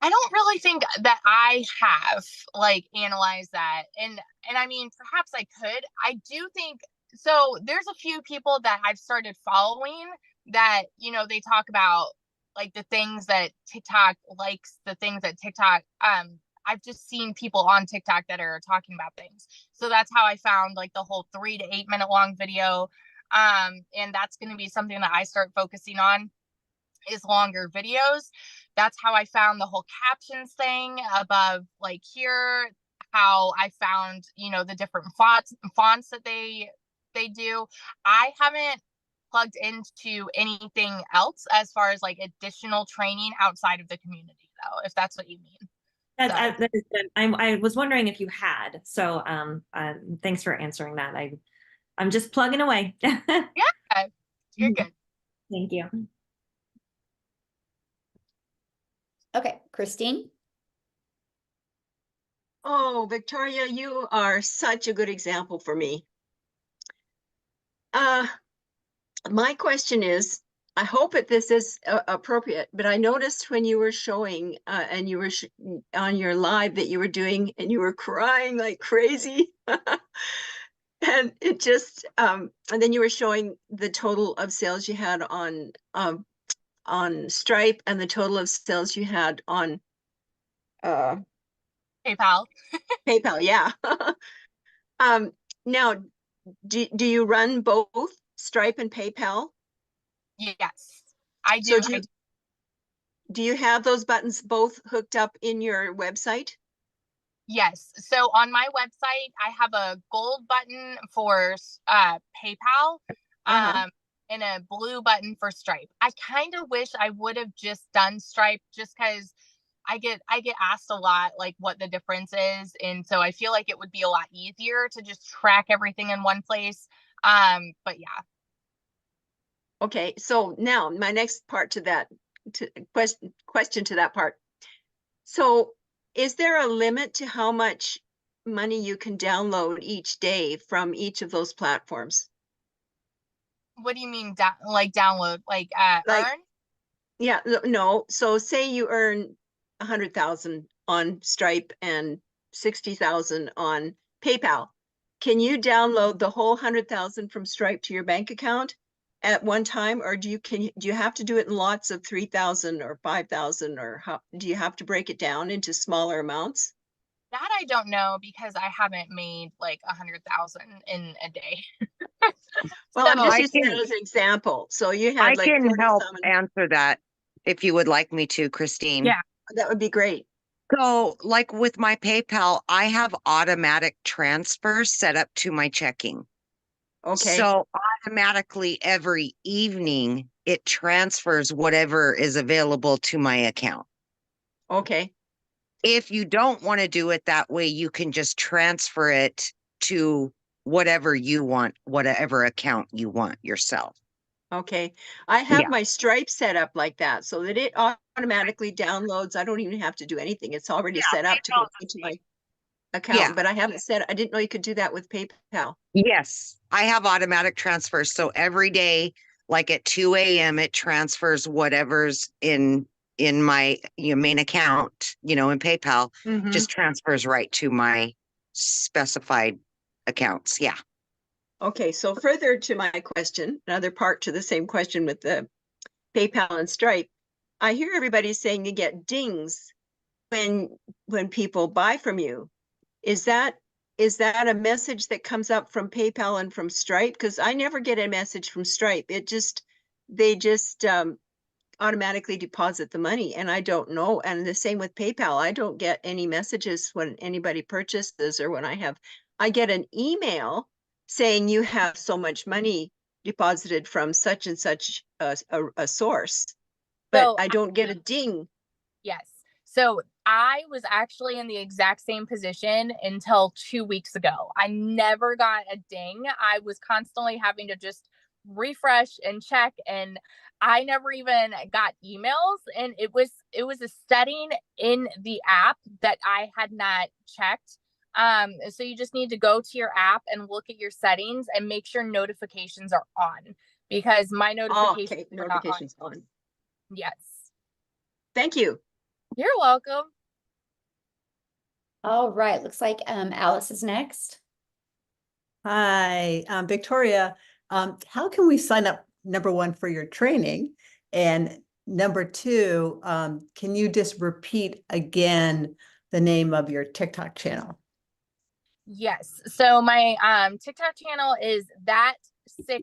I don't really think that I have like analyzed that. And I mean, perhaps I could. I do think so there's a few people that I've started following that, they talk about like the things that TikTok likes, the things that TikTok I've just seen people on TikTok that are talking about things. So that's how I found like the whole 3 to 8 minute long video. And that's going to be something that I start focusing on is longer videos. That's how I found the whole captions thing above like here, how I found, the different fonts that they do. I haven't plugged into anything else as far as like additional training outside of the community though, if that's what you mean. So That is good. I was wondering if you had. So thanks for answering that. I'm just plugging away. yeah, you're good. Thank you. Okay, Christine? Oh, Victoria, you are such a good example for me. My question is, I hope that this is appropriate, but I noticed when you were showing and you were on your live that you were doing and you were crying like crazy. And it just, and then you were showing the total of sales you had on Stripe and the total of sales you had on PayPal. PayPal. Yeah. Now, do you run both Stripe and PayPal? Yes, I So do. do you have those buttons both hooked up in your website? Yes. So on my website, I have a gold button for PayPal, and a blue button for Stripe. I kind of wish I would have just done Stripe just because I get asked a lot like what the difference is, and so I feel like it would be a lot easier to just track everything in one place. But yeah. Okay, so now my next part to that question to that part. So is there a limit to how much money you can download each day from each of those platforms? What do you mean like download? Like Like, earn? yeah, no. So say you earn 100,000 on Stripe and 60,000 on PayPal. Can you download the whole 100,000 from Stripe to your bank account at one time, or do you have to do it in lots of 3,000 or 5,000, or how do you have to break it down into smaller amounts? That I don't know because I haven't made like 100,000 in a day. Well, I'm just I using can that as an example. So you I had like can 40 help some, answer that if you would like me to, Christine. Yeah. that would be great. So, like with my PayPal, I have automatic transfers set up to my checking. Okay. So automatically every evening it transfers whatever is available to my account. Okay. If you don't want to do it that way, you can just transfer it to whatever you want, whatever account you want yourself. Okay. I have Yeah. my Stripe set up like that so that it automatically downloads. I don't even have to do anything. It's already set up to go into my account, Yeah. but I haven't said, I didn't know you could do that with PayPal. Yes, I have automatic transfers. So every day, like at 2 a.m., it transfers whatever's in my main account, in PayPal, just transfers right to my specified accounts. Yeah. Okay, so further to my question, another part to the same question with the PayPal and Stripe, I hear everybody saying you get dings when people buy from you. Is that a message that comes up from PayPal and from Stripe? Because I never get a message from Stripe. They just automatically deposit the money, and I don't know. And the same with PayPal. I don't get any messages when anybody purchases, or when I get an email saying you have so much money deposited from such and such a source, but So I don't get a ding. yes. So I was actually in the exact same position until 2 weeks ago. I never got a ding. I was constantly having to just refresh and check, and I never even got emails. And it was a setting in the app that I had not checked. So you just need to go to your app and look at your settings and make sure notifications are on, because my notifications Okay, were not on. notifications on. Yes. Thank you. You're welcome. All right, looks like Alice is next. Hi, Victoria. How can we sign up, number one, for your training? And number two, can you just repeat again the name of your TikTok channel? Yes. So my TikTok channel is That Six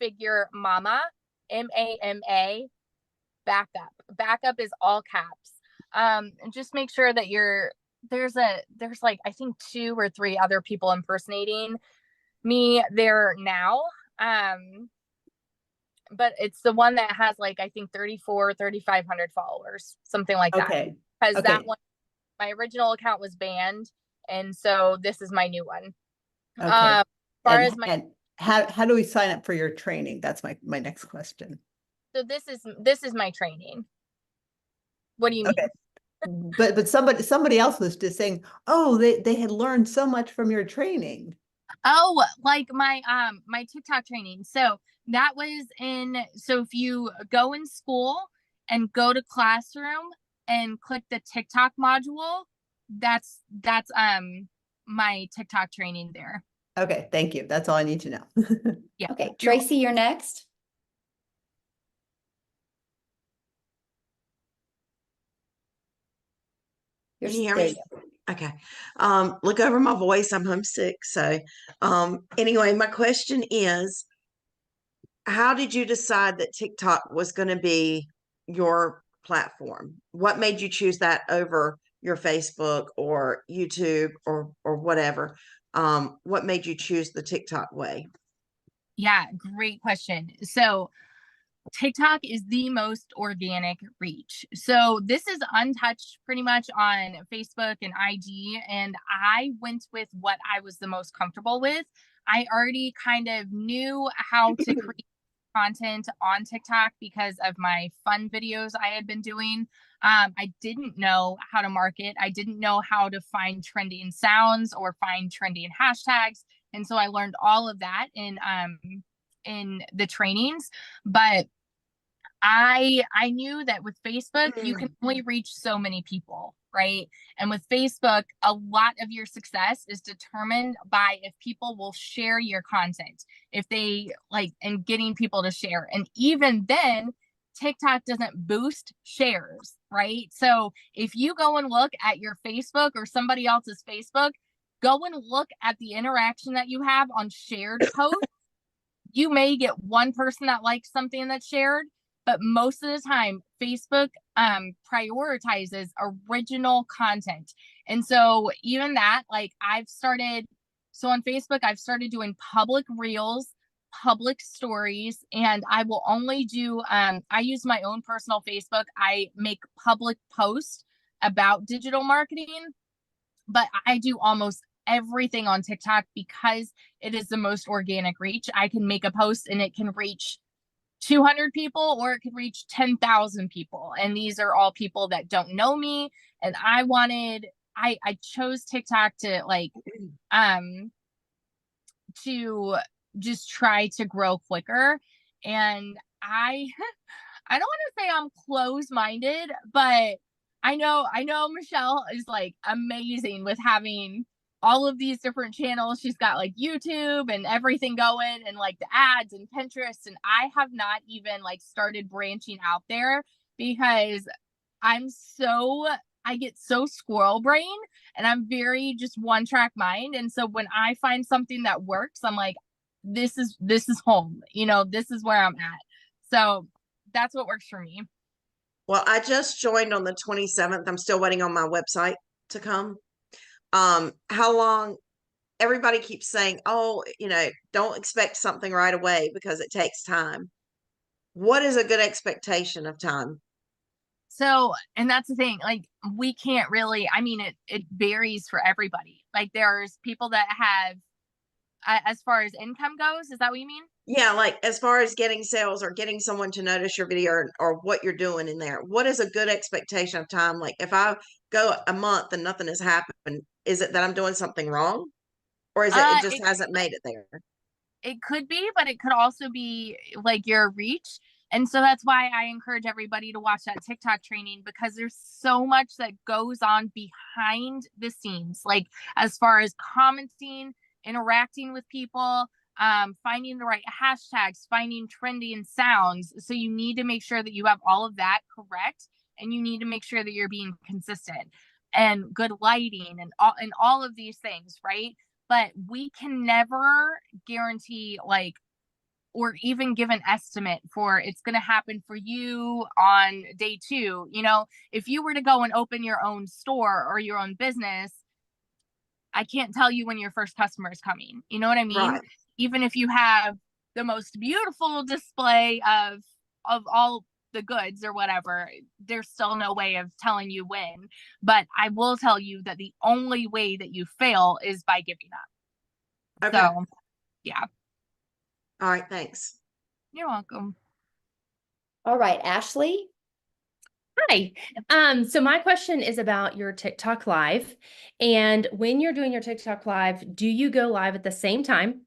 Figure Mama, MAMA, backup. Backup is all caps. And just make sure that there's like, I think 2 or 3 other people impersonating me there now. But it's the one that has like, I think 3,500 followers, something like that. Okay. Because Okay. that one, my original account was banned, and so this is my new one. Okay. As far And, as my and how do we sign up for your training? That's my next question. So this is my training. What do you mean? Okay. But somebody else was just saying, oh, they had learned so much from your training. Oh, like my TikTok training. So if you go in school and go to classroom and click the TikTok module, that's my TikTok training there. Okay, thank you. That's all I need to know. Yeah. Okay, Tracy, you're next. Can you hear me? There. Okay. Look over my voice. I'm homesick. So, anyway, my question is, how did you decide that TikTok was going to be your platform? What made you choose that over your Facebook or YouTube or whatever? What made you choose the TikTok way? Yeah, great question. So TikTok is the most organic reach. So this is untouched pretty much on Facebook and IG. And I went with what I was the most comfortable with. I already kind of knew how to create content on TikTok because of my fun videos I had been doing. I didn't know how to market. I didn't know how to find trending sounds or find trending hashtags. And so I learned all of that in the trainings. But I knew that with Facebook, you can only reach so many people, right? And with Facebook, a lot of your success is determined by if people will share your content, if they like, and getting people to share. And even then, TikTok doesn't boost shares, right? So if you go and look at your Facebook or somebody else's Facebook, go and look at the interaction that you have on shared posts. You may get one person that likes something that's shared, but most of the time Facebook prioritizes original content. And so even that, like so on Facebook, I've started doing public reels, public stories, and I will only do, I use my own personal Facebook. I make public posts about digital marketing, but I do almost everything on TikTok because it is the most organic reach. I can make a post and it can reach 200 people or it could reach 10,000 people. And these are all people that don't know me. And I chose TikTok to to just try to grow quicker. And I don't want to say I'm closed-minded, but I know Michelle is like amazing with having all of these different channels. She's got like YouTube and everything going, and like the ads and Pinterest. And I have not even like started branching out there because I get so squirrel brain, and I'm very just one track mind. And so when I find something that works, I'm like, this is home, this is where I'm at. So that's what works for me. Well, I just joined on the 27th. I'm still waiting on my website to come. How long? Everybody keeps saying, oh, don't expect something right away because it takes time. What is a good expectation of time? So, and that's the thing, like, we can't really, I mean, it varies for everybody. Like, there's people that have, as far as income goes, is that what you mean? Yeah, like as far as getting sales or getting someone to notice your video or what you're doing in there, what is a good expectation of time? Like if I go a month and nothing has happened, is it that I'm doing something wrong? Or is it just hasn't made it there? It could be, but it could also be like your reach. And so that's why I encourage everybody to watch that TikTok training, because there's so much that goes on behind the scenes, like as far as commenting, interacting with people, finding the right hashtags, finding trending sounds. So you need to make sure that you have all of that correct, and you need to make sure that you're being consistent and good lighting and all of these things, right? But we can never guarantee like, or even give an estimate for it's going to happen for you on day 2. If you were to go and open your own store or your own business, I can't tell you when your first customer is coming. You know what I mean? Right. Even if you have the most beautiful display of all the goods or whatever, there's still no way of telling you when. But I will tell you that the only way that you fail is by giving up. Okay. So, yeah. All right. Thanks. You're welcome. All right, Ashley. Hi. So my question is about your TikTok live. And when you're doing your TikTok live, do you go live at the same time?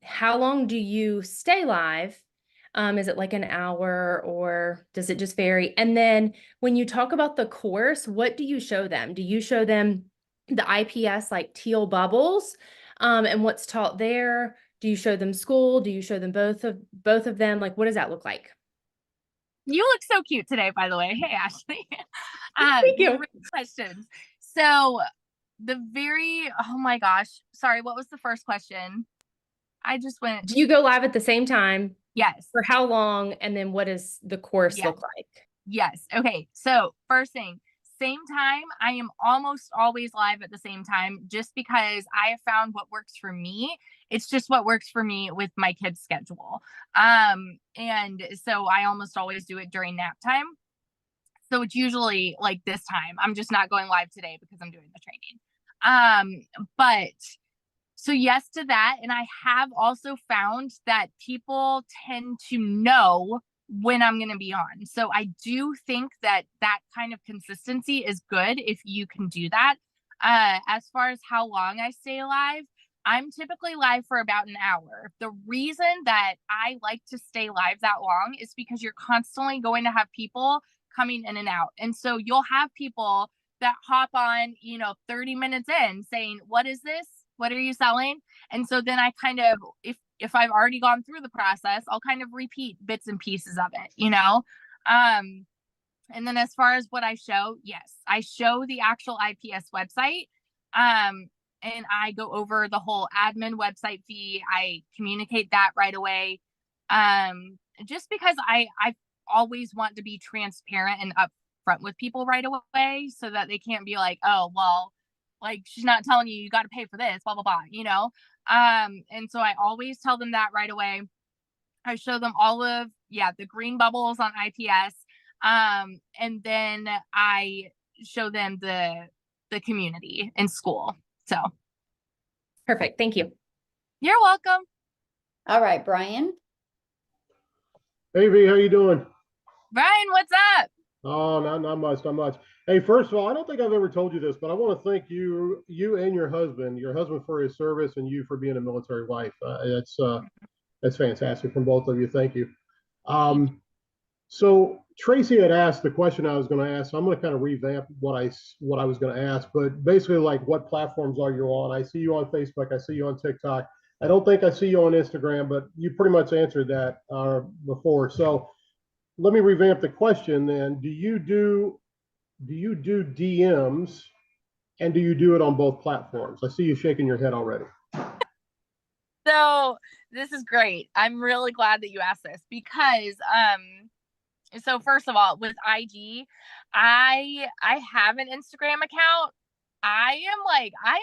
How long do you stay live? Is it like an hour, or does it just vary? And then when you talk about the course, what do you show them? Do you show them the IPS like teal bubbles, and what's taught there? Do you show them school? Do you show them both of them? Like, what does that look like? You look so cute today, by the way. Hey, Ashley. Thank you. Great questions. So oh my gosh, sorry, what was the first question? I just went. Do you go live at the same time? Yes. For how long? And then what does the course Yes. look like? Yes. Okay. So first thing, same time. I am almost always live at the same time, just because I have found what works for me. It's just what works for me with my kids' schedule. And so I almost always do it during nap time. So it's usually like this time. I'm just not going live today because I'm doing the training. But so yes to that. And I have also found that people tend to know when I'm going to be on. So I do think that kind of consistency is good if you can do that. As far as how long I stay live, I'm typically live for about an hour. The reason that I like to stay live that long is because you're constantly going to have people coming in and out. And so you'll have people that hop on, 30 minutes in saying, what is this? What are you selling? And so then I kind of, if I've already gone through the process, I'll kind of repeat bits and pieces of it, and then as far as what I show, yes, I show the actual IPS website. And I go over the whole admin website fee. I communicate that right away. Just because I always want to be transparent and upfront with people right away, so that they can't be like, oh, well, like she's not telling you got to pay for this, blah, blah, blah, and so I always tell them that right away. I show them all of, the green bubbles on IPS. And then I show them the community in school. So Perfect. Thank you. You're welcome. All right, Brian. Hey V, how you doing? Brian, what's up? Oh, not much, not much. Hey, first of all, I don't think I've ever told you this, but I want to thank you and your husband for his service, and you for being a military wife. That's fantastic from both of you. Thank you. So Tracy had asked the question I was going to ask. So I'm going to kind of revamp what I was going to ask, but basically, like, what platforms are you on? I see you on Facebook. I see you on TikTok. I don't think I see you on Instagram, but you pretty much answered that before. So let me revamp the question then. Do you do DMs, and do you do it on both platforms? I see you shaking your head already. So this is great. I'm really glad that you asked this because so first of all, with IG, I have an Instagram account. I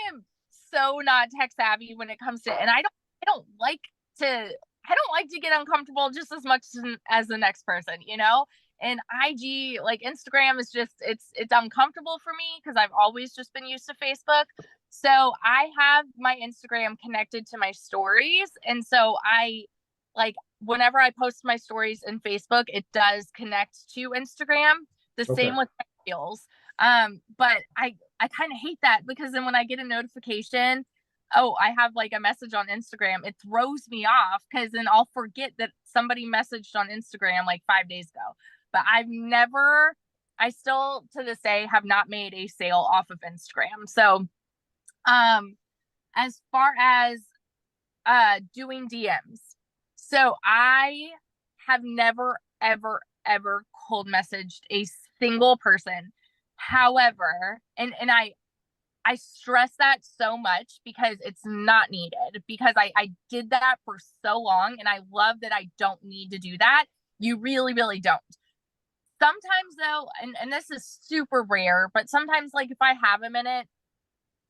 am so not tech savvy when it comes to, and I don't like to get uncomfortable just as much as the next person, you know? And IG, like Instagram is just it's uncomfortable for me because I've always just been used to Facebook. So I have my Instagram connected to my stories. And so I like whenever I post my stories in Facebook, it does connect to Instagram. The Okay. same with reels. But I kind of hate that because then when I get a notification, oh, I have like a message on Instagram, it throws me off because then I'll forget that somebody messaged on Instagram like 5 days ago. But I still to this day have not made a sale off of Instagram. So, as far as doing DMs, so I have never, ever cold messaged a single person. However, and I stress that so much because it's not needed because I did that for so long and I love that I don't need to do that. You really, really don't. Sometimes though, and this is super rare, but sometimes like if I have a minute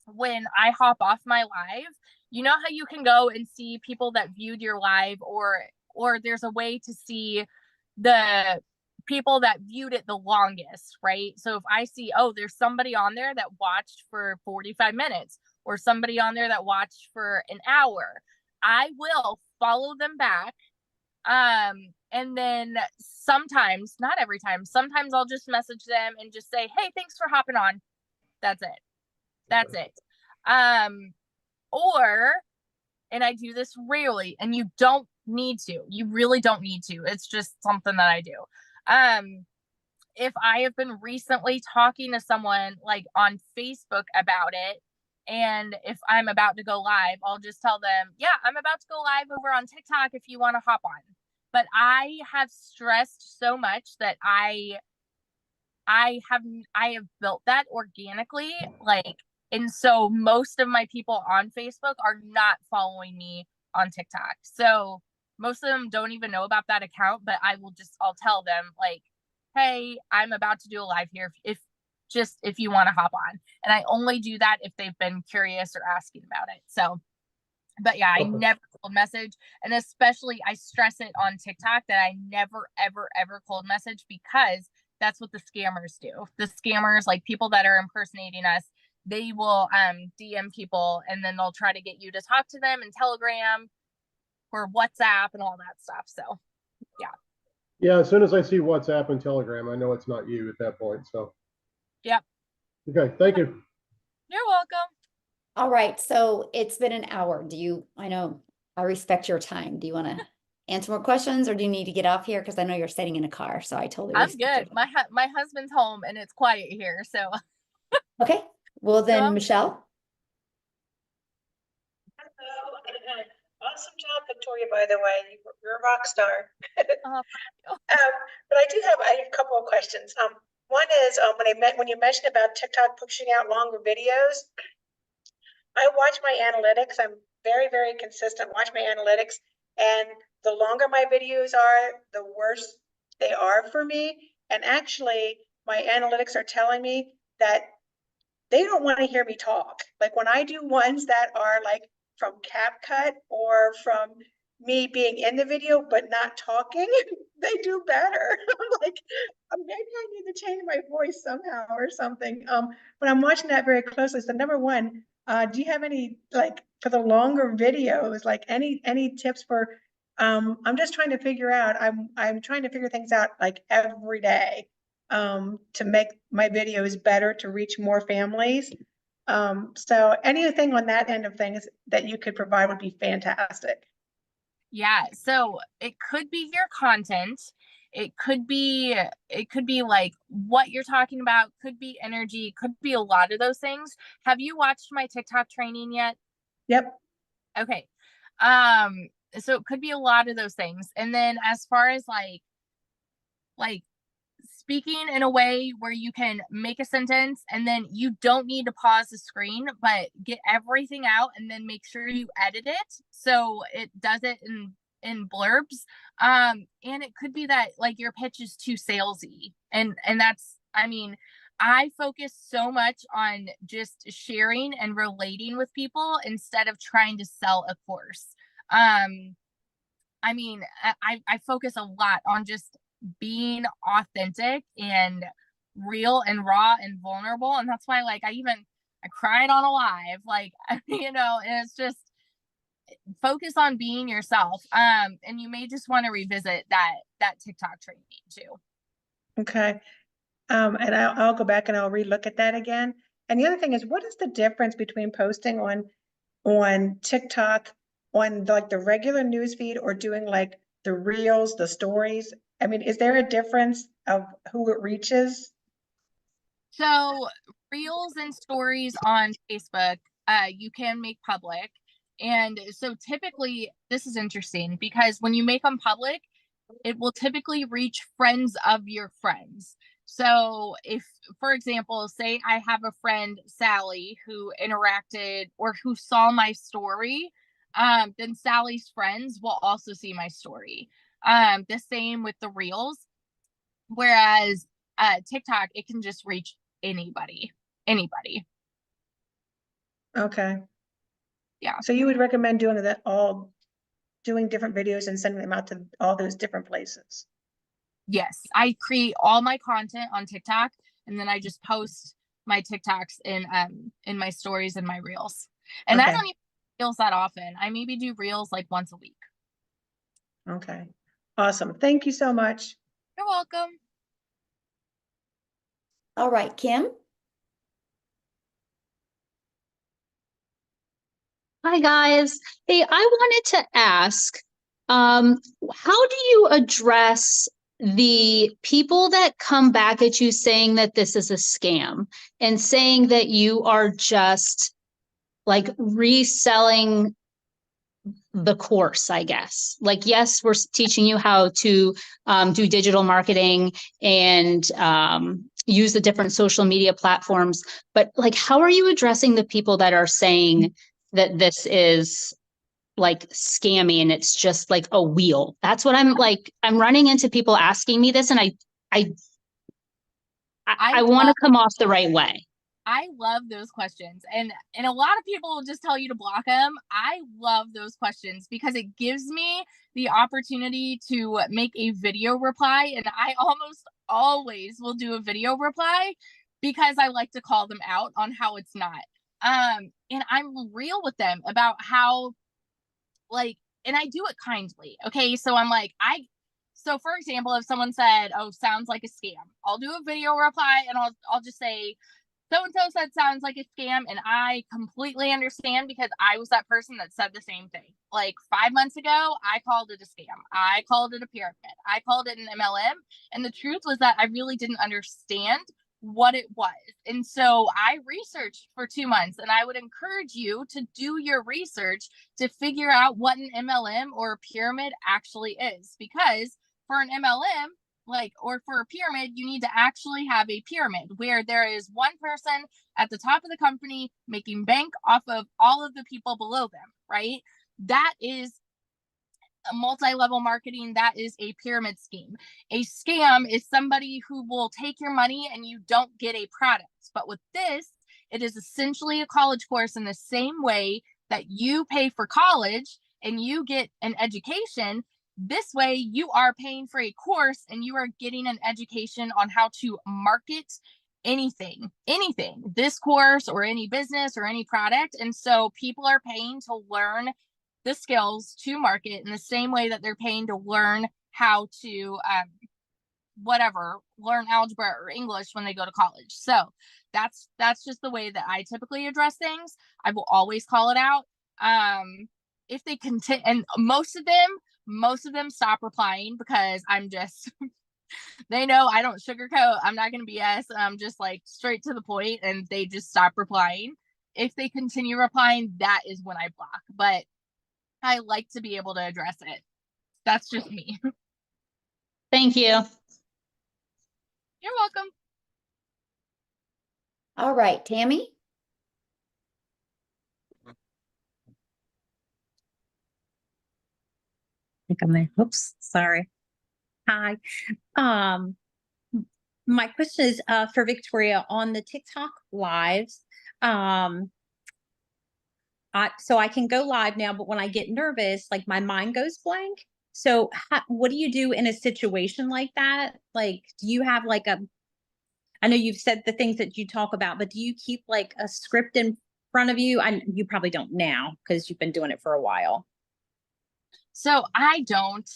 when I hop off my live, you know how you can go and see people that viewed your live or there's a way to see the people that viewed it the longest, right? So if I see, oh, there's somebody on there that watched for 45 minutes or somebody on there that watched for an hour, I will follow them back. And then sometimes, not every time, sometimes I'll just message them and just say, hey, thanks for hopping on. That's it. That's it. Or, and I do this rarely, and you don't need to. You really don't need to. It's just something that I do. If I have been recently talking to someone like on Facebook about it, and if I'm about to go live, I'll just tell them, yeah, I'm about to go live over on TikTok if you want to hop on. But I have stressed so much that I have built that organically, like, and so most of my people on Facebook are not following me on TikTok. So most of them don't even know about that account, but I'll tell them like, hey, I'm about to do a live here if you want to hop on. And I only do that if they've been curious or asking about it. So, but yeah, I never cold message. And especially I stress it on TikTok that I never, ever cold message because that's what the scammers do. The scammers, like people that are impersonating us, they will DM people and then they'll try to get you to talk to them in Telegram or WhatsApp and all that stuff. So yeah. Yeah, as soon as I see WhatsApp and Telegram, I know it's not you at that point. So Yep. okay, thank you. You're welcome. All right, so it's been an hour. I know I respect your time. Do you want to answer more questions or do you need to get off here? Because I know you're sitting in a car, so I totally I'm respect good. My husband's home and it's quiet here, so Okay, well then, I'm Michelle. Hello. Awesome job, Victoria, by the way. You're a rock star. But I have a couple of questions. One is when you mentioned about TikTok pushing out longer videos, I watch my analytics. I'm very, very consistent. Watch my analytics, and the longer my videos are, the worse they are for me. And actually, my analytics are telling me that they don't want to hear me talk. Like when I do ones that are like from CapCut or from me being in the video but not talking, they do better. I'm like, maybe I need to change my voice somehow or something. But I'm watching that very closely. So number one, do you have any like for the longer videos, like any tips for? I'm just trying to figure out. I'm trying to figure things out like every day to make my videos better to reach more families. So anything on that end of things that you could provide would be fantastic. Yeah, so it could be your content. It could be like what you're talking about, could be energy, could be a lot of those things. Have you watched my TikTok training yet? Yep. Okay. So it could be a lot of those things. And then as far as like speaking in a way where you can make a sentence and then you don't need to pause the screen, but get everything out and then make sure you edit it so it does it in blurbs. And it could be that like your pitch is too salesy, and that's, I mean, I focus so much on just sharing and relating with people instead of trying to sell a course. I mean, I focus a lot on just being authentic and real and raw and vulnerable. And that's why, like, I cried on a live, like, you know, and it's just focus on being yourself. And you may just want to revisit that TikTok training too. Okay. And I'll go back and I'll relook at that again. And the other thing is, what is the difference between posting on TikTok on like the regular news feed or doing like the reels, the stories? I mean, is there a difference of who it reaches? So reels and stories on Facebook, you can make public. And so typically this is interesting because when you make them public, it will typically reach friends of your friends. So if, for example, say I have a friend, Sally, who interacted or who saw my story, then Sally's friends will also see my story. The same with the reels. Whereas TikTok, it can just reach anybody. Okay. Yeah. So you would recommend doing that, all doing different videos and sending them out to all those different places? Yes, I create all my content on TikTok and then I just post my TikToks in my stories and my reels. And I Okay. don't even do reels that often. I maybe do reels like once a week. Okay. Awesome. Thank you so much. You're welcome. All right, Kim. Hi guys. Hey, I wanted to ask, how do you address the people that come back at you saying that this is a scam and saying that you are just like reselling the course, I guess? Like, yes, we're teaching you how to do digital marketing and use the different social media platforms, but like, how are you addressing the people that are saying that this is like scammy and it's just like a wheel? That's what I'm running into people asking me this, and I want to come off the right way. I love those questions. And a lot of people will just tell you to block them. I love those questions because it gives me the opportunity to make a video reply. And I almost always will do a video reply because I like to call them out on how it's not. And I'm real with them about how, like, and I do it kindly. Okay. So I'm like, so for example, if someone said, "Oh, sounds like a scam," I'll do a video reply and I'll just say, "So and so said sounds like a scam," and I completely understand because I was that person that said the same thing. Like 5 months ago, I called it a scam. I called it a pyramid. I called it an MLM, and the truth was that I really didn't understand what it was. And so I researched for 2 months, and I would encourage you to do your research to figure out what an MLM or a pyramid actually is, because for an MLM, like, or for a pyramid, you need to actually have a pyramid where there is one person at the top of the company making bank off of all of the people below them, right? That is a multi-level marketing. That is a pyramid scheme. A scam is somebody who will take your money and you don't get a product. But with this, it is essentially a college course in the same way that you pay for college and you get an education. This way, you are paying for a course and you are getting an education on how to market anything, this course or any business or any product. And so people are paying to learn the skills to market in the same way that they're paying to learn how to learn algebra or English when they go to college. So that's just the way that I typically address things. I will always call it out. If they continue, and most of them most of them stop replying because I'm just they know I don't sugarcoat. I'm not going to BS. I'm just like straight to the point, and they just stop replying. If they continue replying, that is when I block. But I like to be able to address it. That's just me. Thank you. You're welcome. All right, Tammy. think I'm there. Oops, sorry. Hi. My question is for Victoria on the TikTok lives. So I can go live now, but when I get nervous, like my mind goes blank. So what do you do in a situation like that? Like, do you have like I know you've said the things that you talk about, but do you keep like a script in front of you? You probably don't now because you've been doing it for a while. So I don't.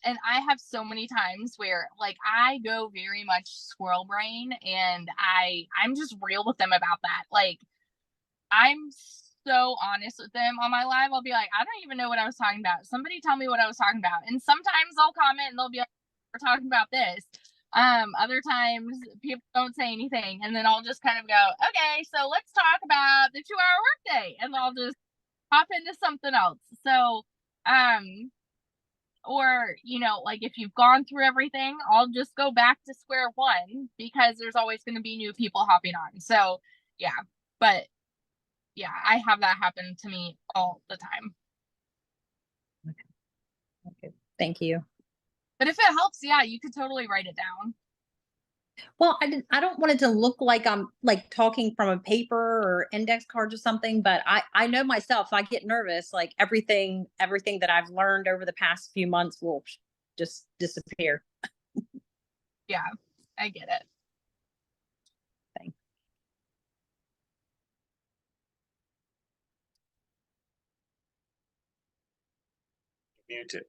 And I have so many times where like I go very much squirrel brain, and I'm just real with them about that. Like I'm so honest with them on my live. I'll be like, I don't even know what I was talking about. Somebody tell me what I was talking about. And sometimes I'll comment and they'll be like, we're talking about this. Other times people don't say anything, and then I'll just kind of go, okay, so let's talk about the 2-hour workday, and I'll just hop into something else. So or like if you've gone through everything, I'll just go back to square one because there's always going to be new people hopping on. So yeah, but yeah, I have that happen to me all the time. Okay. Thank you. But if it helps, yeah, you could totally write it down. Well, I don't want it to look like I'm like talking from a paper or index cards or something, but I know myself, if I get nervous, like everything that I've learned over the past few months will just disappear. Yeah, I get it. Thanks. Muted.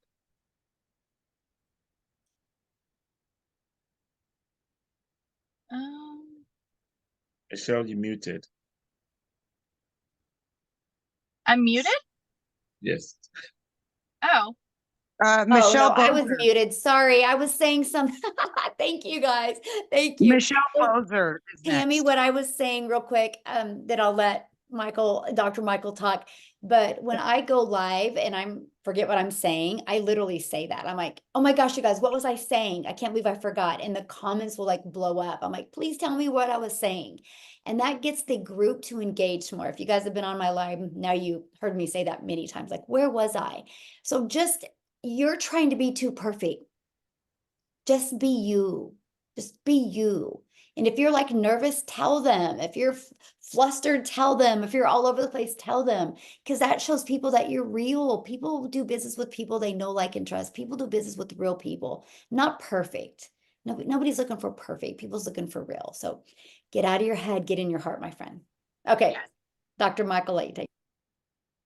Michelle, you muted. I'm muted? Yes. Oh. Michelle, I was muted. Sorry, I was saying something. Thank you, guys. Thank you. Michelle Bozer is Tammy, next. what I was saying real quick, that I'll let Dr. Michael talk. But when I go live and forget what I'm saying, I literally say that. I'm like, oh my gosh, you guys, what was I saying? I can't believe I forgot. And the comments will like blow up. I'm like, please tell me what I was saying. And that gets the group to engage more. If you guys have been on my live, now you heard me say that many times, like, where was I? So you're trying to be too perfect. Just be you. Just be you. And if you're like nervous, tell them. If you're flustered, tell them. If you're all over the place, tell them. Because that shows people that you're real. People do business with people they know, like, and trust. People do business with real people, not perfect. Nobody's looking for perfect. People's looking for real. So get out of your head, get in your heart, my friend. Okay. Dr. Michael, let you take.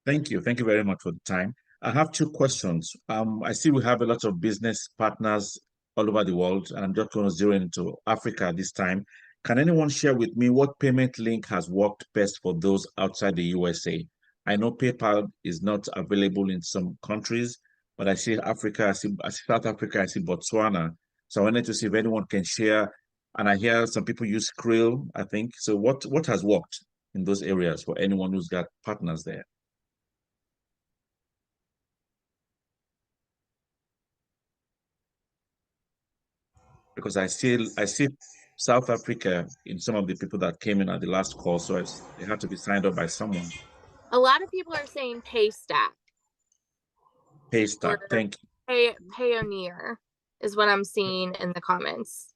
Thank you. Thank you very much for the time. I have two questions. I see we have a lot of business partners all over the world, and I'm just going to zero into Africa this time. Can anyone share with me what payment link has worked best for those outside the USA? I know PayPal is not available in some countries, but I see Africa, I see South Africa, I see Botswana. So I wanted to see if anyone can share. And I hear some people use Krill, I think. So what has worked in those areas for anyone who's got partners there? Because I see South Africa in some of the people that came in at the last call, so they had to be signed up by someone. A lot of people are saying Paystack. Paystack, thank you. Payoneer is what I'm seeing in the comments.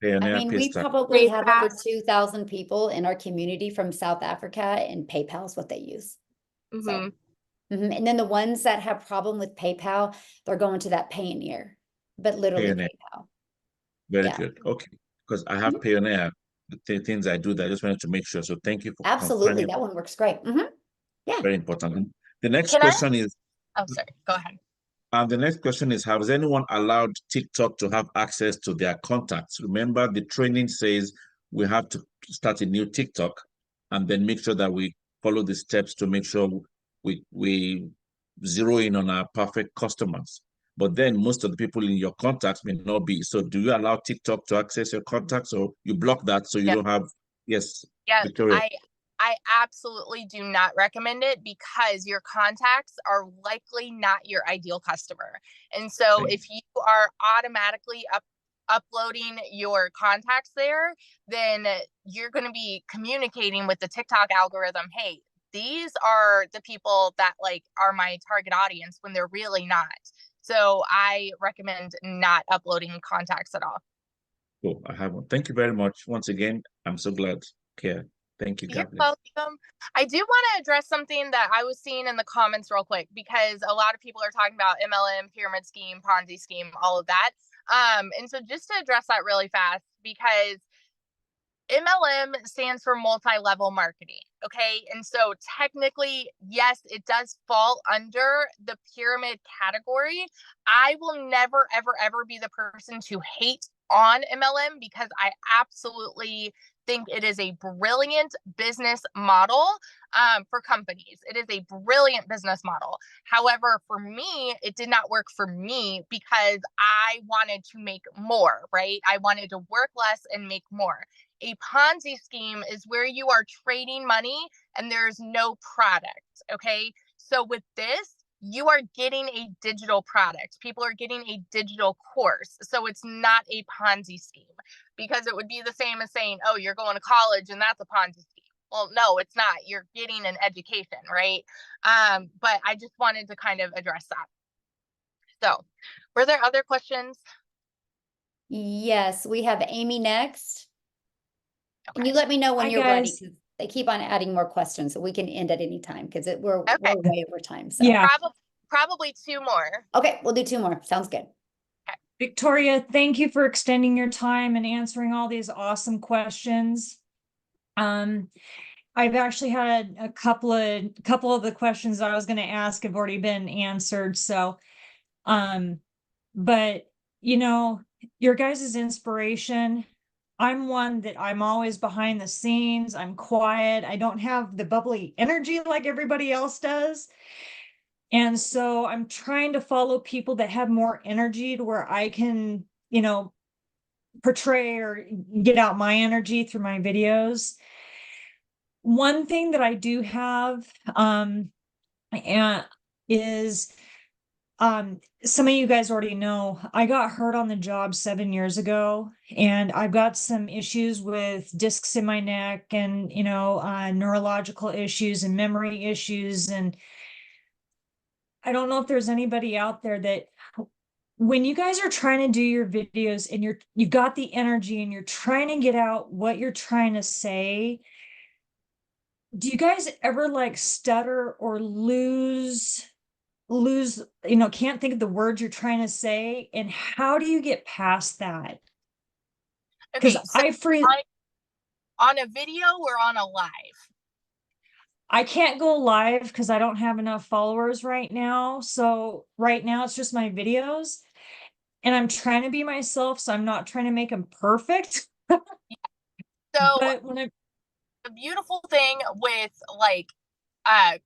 Payoneer, We Paystack. probably have over 2,000 people in our community from South Africa, and PayPal is what they use. So, and then the ones that have problem with PayPal, they're going to that Payoneer, but literally Payoneer. PayPal. Very good. Okay, because I have Payoneer, the things I do that I just wanted to make sure. So thank you for Absolutely, confirming. that one works great. Yeah. Very important. The next question is. Oh, sorry. Go ahead. The next question is, has anyone allowed TikTok to have access to their contacts? Remember, the training says we have to start a new TikTok and then make sure that we follow the steps to make sure we zero in on our perfect customers. But then most of the people in your contacts may not be. So do you allow TikTok to access your contacts, or you block that so you Yeah. don't have, yes, Yeah, Victoria? I absolutely do not recommend it because your contacts are likely not your ideal customer. And so if you are automatically uploading your contacts there, then you're going to be communicating with the TikTok algorithm, hey, these are the people that like are my target audience, when they're really not. So I recommend not uploading contacts at all. Cool. I have one. Thank you very much. Once again, I'm so glad. Okay. Thank you. You're God bless. welcome. I do want to address something that I was seeing in the comments real quick, because a lot of people are talking about MLM, pyramid scheme, Ponzi scheme, all of that. And so just to address that really fast, because MLM stands for multi-level marketing. Okay. And so technically, yes, it does fall under the pyramid category. I will never, ever, ever be the person to hate on MLM, because I absolutely think it is a brilliant business model for companies. It is a brilliant business model. However, for me, it did not work for me because I wanted to make more, right? I wanted to work less and make more. A Ponzi scheme is where you are trading money and there's no product. Okay. So with this, you are getting a digital product. People are getting a digital course. So it's not a Ponzi scheme, because it would be the same as saying, oh, you're going to college and that's a Ponzi scheme. Well, no, it's not. You're getting an education, right? But I just wanted to kind of address that. So were there other questions? Yes, we have Amy next. Okay. And you let me know when Hi, you're ready, guys. 'cause they keep on adding more questions, so we can end at any time because we're Okay. way over time. So Yeah. Probably two more. okay, we'll do two more. Sounds good. Victoria, thank you for extending your time and answering all these awesome questions. I've actually had a couple of the questions I was going to ask have already been answered. So, but you know, your guys' inspiration. I'm one that I'm always behind the scenes. I'm quiet. I don't have the bubbly energy like everybody else does. And so I'm trying to follow people that have more energy to where I can, portray or get out my energy through my videos. One thing that I do have and is some of you guys already know I got hurt on the job 7 years ago, and I've got some issues with discs in my neck and neurological issues and memory issues. And I don't know if there's anybody out there that, when you guys are trying to do your videos and you've got the energy and you're trying to get out what you're trying to say, do you guys ever like stutter or lose, can't think of the words you're trying to say? And how do you get past that? Because Okay, so on a video or on a live? I can't go live because I don't have enough followers right now. So right now it's just my videos, and I'm trying to be myself. So I'm not trying to make them perfect. So but when the beautiful thing with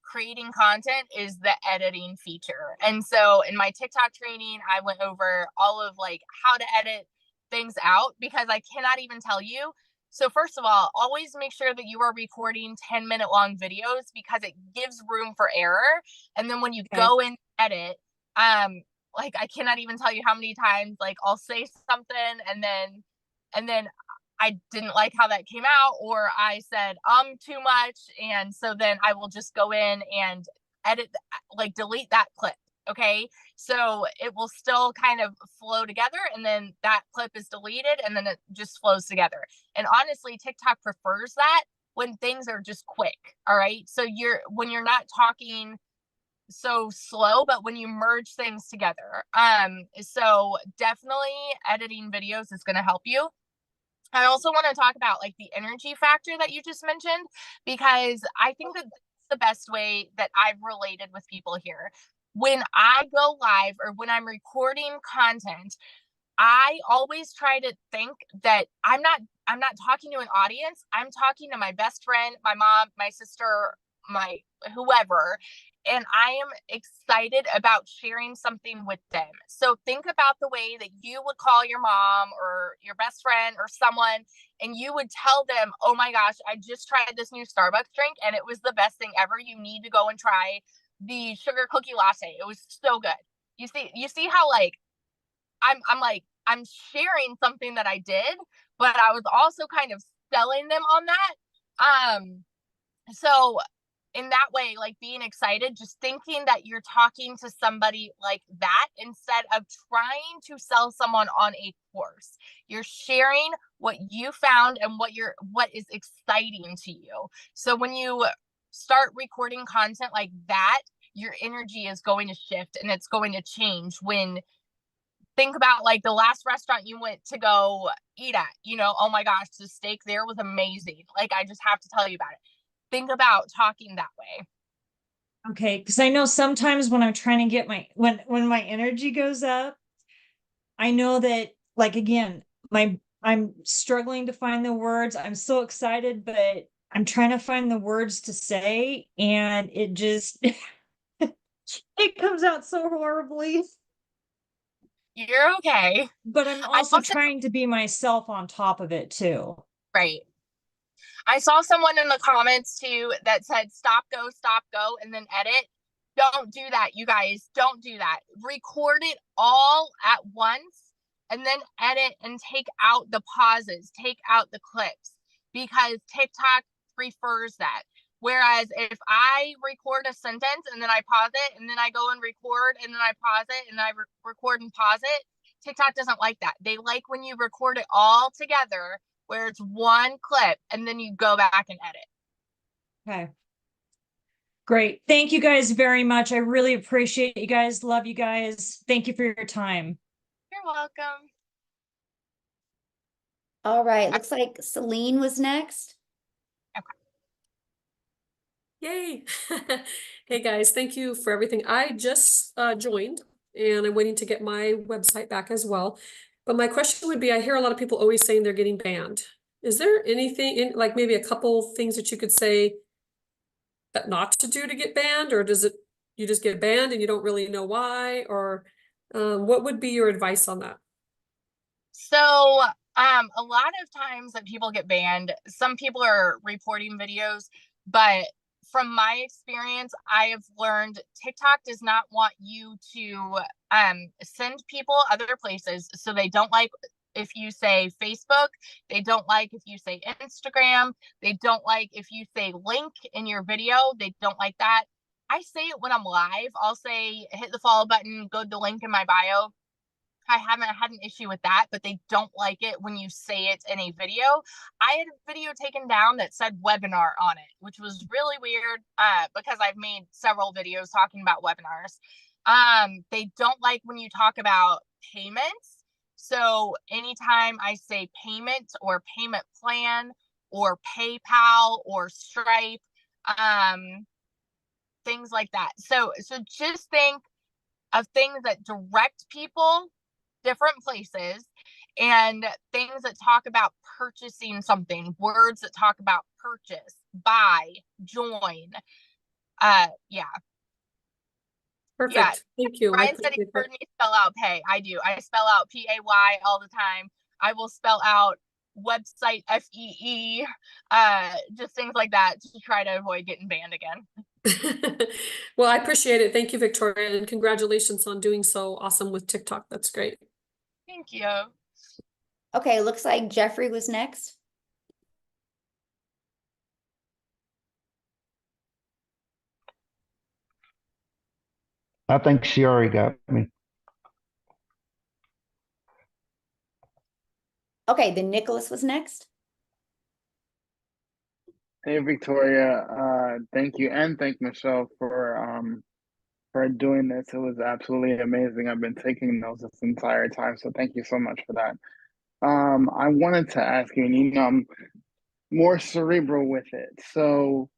creating content is the editing feature. And so in my TikTok training, I went over all of like how to edit things out, because I cannot even tell you. So first of all, always make sure that you are recording 10-minute long videos, because it gives room for error. And then when you go and edit, like I cannot even tell you how many times like I'll say something and then I didn't like how that came out, or I said too much, and so then I will just go in and edit, like delete that clip. Okay, so it will still kind of flow together, and then that clip is deleted, and then it just flows together. And honestly, TikTok prefers that when things are just quick. All right, so when you're not talking so slow, but when you merge things together. So definitely editing videos is going to help you. I also want to talk about like the energy factor that you just mentioned, because I think that that's the best way that I've related with people here. When I go live or when I'm recording content, I always try to think that I'm not talking to an audience. I'm talking to my best friend, my mom, my sister, my whoever, and I am excited about sharing something with them. So think about the way that you would call your mom or your best friend or someone, and you would tell them, oh my gosh, I just tried this new Starbucks drink and it was the best thing ever. You need to go and try the sugar cookie latte. It was so good. You see how like I'm sharing something that I did, but I was also kind of selling them on that. So in that way, like being excited, just thinking that you're talking to somebody like that instead of trying to sell someone on a course. You're sharing what you found and what is exciting to you. So when you start recording content like that, your energy is going to shift and it's going to change. When think about like the last restaurant you went to go eat at, oh my gosh, the steak there was amazing. Like, I just have to tell you about it. Think about talking that way. Okay, because I know sometimes when I'm trying to get when my energy goes up, I know that, like, again, I'm struggling to find the words. I'm so excited, but I'm trying to find the words to say, and it just it comes out so horribly. You're okay. But I'm also trying to be myself on top of it too. Right. I saw someone in the comments too that said stop, go, and then edit. Don't do that, you guys. Don't do that. Record it all at once and then edit and take out the pauses, take out the clips, because TikTok prefers that. Whereas if I record a sentence and then I pause it and then I go and record and then I pause it and I record and pause it, TikTok doesn't like that. They like when you record it all together where it's one clip and then you go back and edit. Okay. Great. Thank you guys very much. I really appreciate you guys. Love you guys. Thank you for your time. You're welcome. All right, looks like Celine was next. Yay. Hey guys, thank you for everything. I just joined and I'm waiting to get my website back as well. But my question would be, I hear a lot of people always saying they're getting banned. Is there anything in like maybe a couple things that you could say that not to do to get banned, or does it you just get banned and you don't really know why? Or what would be your advice on that? So a lot of times that people get banned, some people are reporting videos, but from my experience, I have learned TikTok does not want you to send people other places. So they don't like if you say Facebook, they don't like if you say Instagram, they don't like if you say link in your video, they don't like that. I say it when I'm live. I'll say hit the follow button, go to the link in my bio. I haven't had an issue with that, but they don't like it when you say it in a video. I had a video taken down that said webinar on it, which was really weird because I've made several videos talking about webinars. They don't like when you talk about payments. So anytime I say payment or payment plan or PayPal or Stripe, things like that. So just think of things that direct people different places and things that talk about purchasing something, words that talk about purchase, buy, join. Yeah. Perfect. Yeah. Thank you. Brian said he heard me spell out pay. I do. I spell out PAY all the time. I will spell out website FEE, just things like that to try to avoid getting banned again. Well, I appreciate it. Thank you, Victoria, and congratulations on doing so awesome with TikTok. That's great. Thank you. Okay, looks like Jeffrey was next. I think she already got me. Okay, then Nicholas was next. Hey Victoria, thank you and thank Michelle for doing this. It was absolutely amazing. I've been taking notes this entire time, so thank you so much for that. I wanted to ask you, and I'm more cerebral with it. So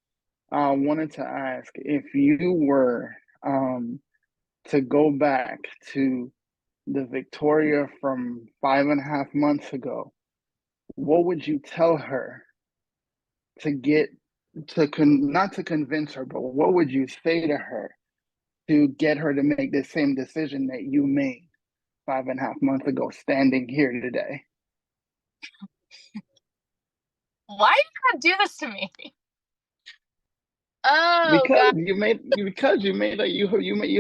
I wanted to ask if you were to go back to the Victoria from 5.5 months ago, what would you tell her to get not to convince her, but what would you say to her to get her to make the same decision that you made 5.5 months ago, standing here today? Why did you do this to me? Oh Because God. you made you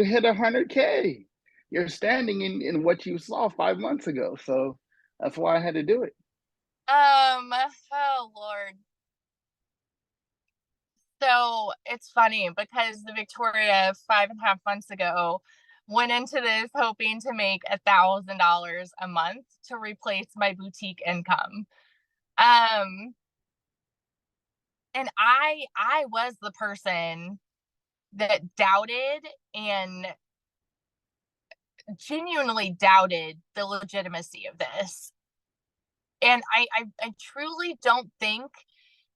hit 100K. You're standing in what you saw 5 months ago, so that's why I had to do it. Oh Lord. So it's funny because the Victoria 5.5 months ago went into this hoping to make $1,000 a month to replace my boutique income. And I was the person that doubted and genuinely doubted the legitimacy of this. And I truly don't think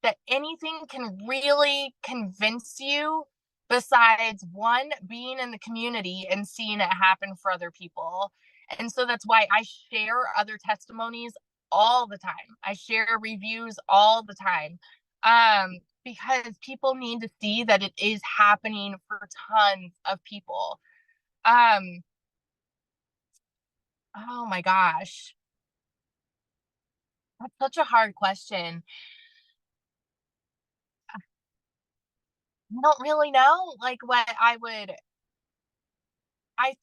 that anything can really convince you besides one, being in the community and seeing it happen for other people. And so that's why I share other testimonies all the time. I share reviews all the time. Because people need to see that it is happening for tons of people. Oh my gosh. That's such a hard question. I don't really know like what I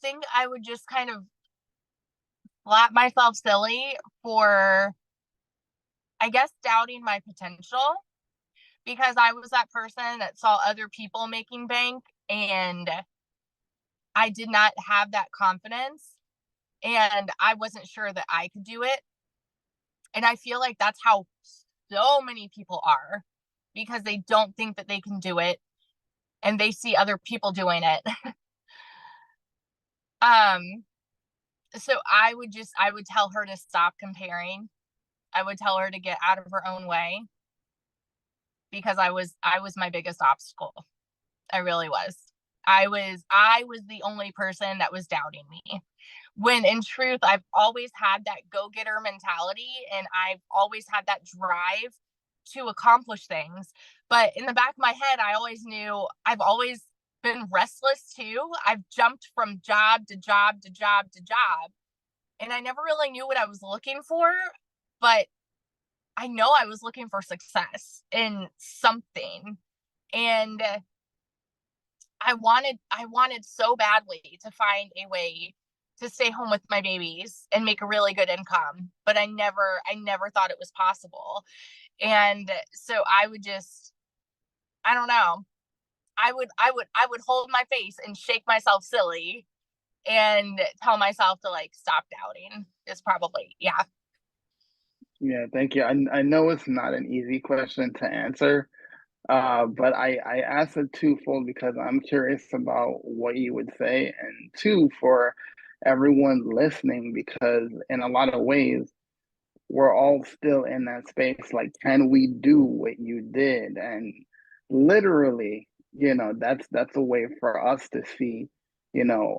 think I would just kind of slap myself silly for, I guess, doubting my potential because I was that person that saw other people making bank and I did not have that confidence and I wasn't sure that I could do it. And I feel like that's how so many people are because they don't think that they can do it and they see other people doing it. um so I would tell her to stop comparing. I would tell her to get out of her own way because I was my biggest obstacle. I really was. I was the only person that was doubting me. When in truth, I've always had that go-getter mentality and I've always had that drive to accomplish things. But in the back of my head, I always knew I've always been restless too. I've jumped from job to job to job to job. And I never really knew what I was looking for, but I know I was looking for success in something. And I wanted so badly to find a way to stay home with my babies and make a really good income, but I never thought it was possible. And so I would just, I don't know. I would hold my face and shake myself silly and tell myself to like stop doubting. Is probably, yeah. Yeah, thank you. I know it's not an easy question to answer, but I asked it twofold because I'm curious about what you would say, and two, for everyone listening, because in a lot of ways, we're all still in that space. Like, can we do what you did? And literally, that's a way for us to see,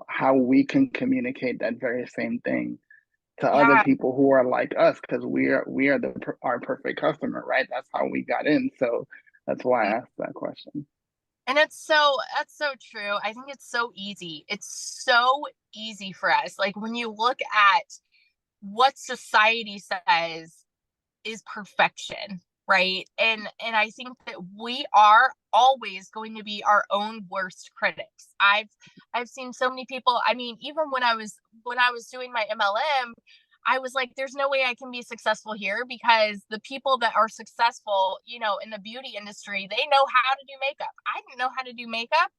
how we can communicate that very same thing to other Yeah. people who are like us, because we are our perfect customer, right? That's how we got in. So that's why I asked that question. And that's so true. I think it's so easy. It's so easy for us. Like when you look at what society says is perfection, right? And I think that we are always going to be our own worst critics. I've seen so many people, I mean, even when I was doing my MLM, I was like, there's no way I can be successful here because the people that are successful, in the beauty industry, they know how to do makeup. I didn't know how to do makeup.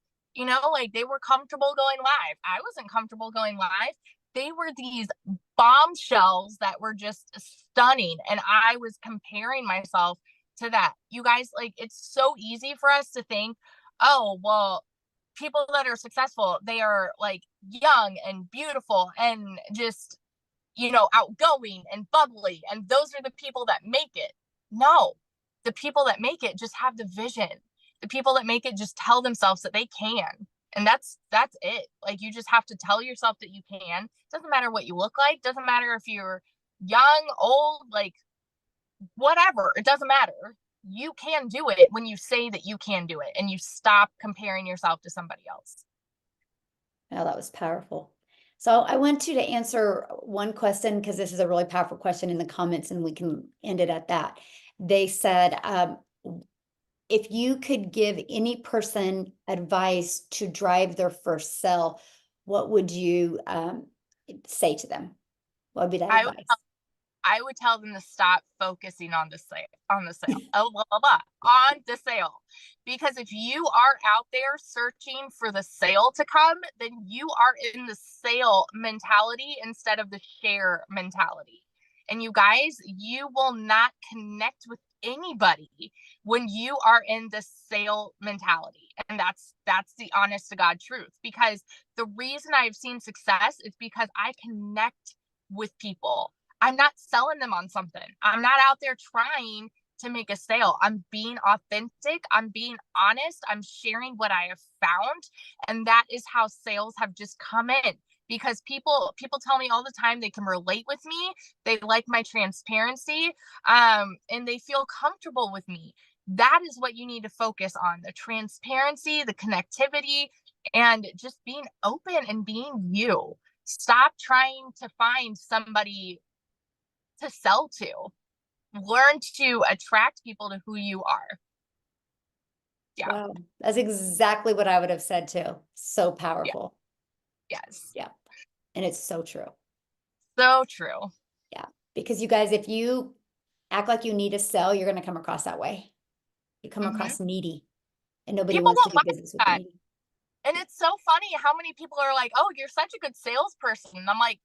Like they were comfortable going live. I wasn't comfortable going live. They were these bombshells that were just stunning. And I was comparing myself to that. You guys, like, it's so easy for us to think, oh, well, people that are successful, they are like young and beautiful and just outgoing and bubbly. And those are the people that make it. No, the people that make it just have the vision. The people that make it just tell themselves that they can. And that's it. Like you just have to tell yourself that you can. Doesn't matter what you look like, doesn't matter if you're young, old, like whatever. It doesn't matter. you can do it when you say that you can do it, and you stop comparing yourself to somebody else. Oh, that was powerful. So I want you to answer one question, because this is a really powerful question in the comments, and we can end it at that. They said, if you could give any person advice to drive their first sale, what would you say to them? What would be that advice? I would tell them to stop focusing on the sale, on the sale. Because if you are out there searching for the sale to come, then you are in the sale mentality instead of the share mentality. And you guys, you will not connect with anybody when you are in the sale mentality. And that's the honest to God truth. Because the reason I've seen success is because I connect with people. I'm not selling them on something. I'm not out there trying to make a sale. I'm being authentic. I'm being honest. I'm sharing what I have found. And that is how sales have just come in, because people tell me all the time they can relate with me. They like my transparency, and they feel comfortable with me. That is what you need to focus on: the transparency, the connectivity, and just being open and being you. Stop trying to find somebody to sell to. Learn to attract people to who you are. Yeah. Wow, that's exactly what I would have said too. So powerful. Yeah. Yes. Yeah. And it's so true. So true. Yeah. Because you guys, if you act like you need to sell, you're going to come across that way. You come across needy, and nobody People wants to don't do like business with that. needy. And it's so funny how many people are like, "Oh, you're such a good salesperson." And I'm like,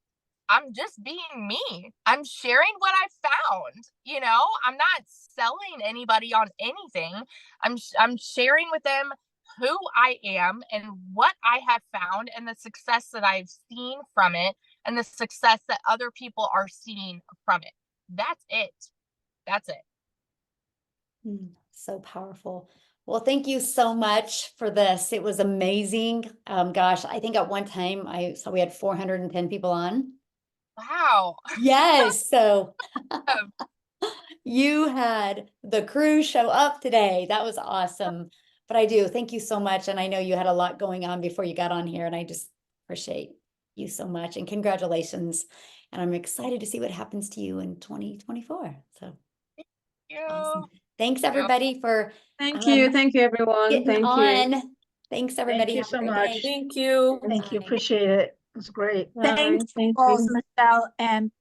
I'm just being me. I'm sharing what I found. You know, I'm not selling anybody on anything. I'm sharing with them who I am and what I have found, and the success that I've seen from it, and the success that other people are seeing from it. That's it. That's it. So powerful. Well, thank you so much for this. It was amazing. Gosh, I think at one time I saw we had 410 people on. Wow. Yes. So you had the crew show up today. That was awesome. But I do thank you so much. And I know you had a lot going on before you got on here, and I just appreciate you so much, and congratulations. And I'm excited to see what happens to you in 2024. So awesome. Thanks everybody for Thank you everyone. getting Thank on. you. Thanks everybody. you Have a so great much. day. Thank you. Thank you. Appreciate it. It was great. Bye. Thanks, Thank both you. Michelle and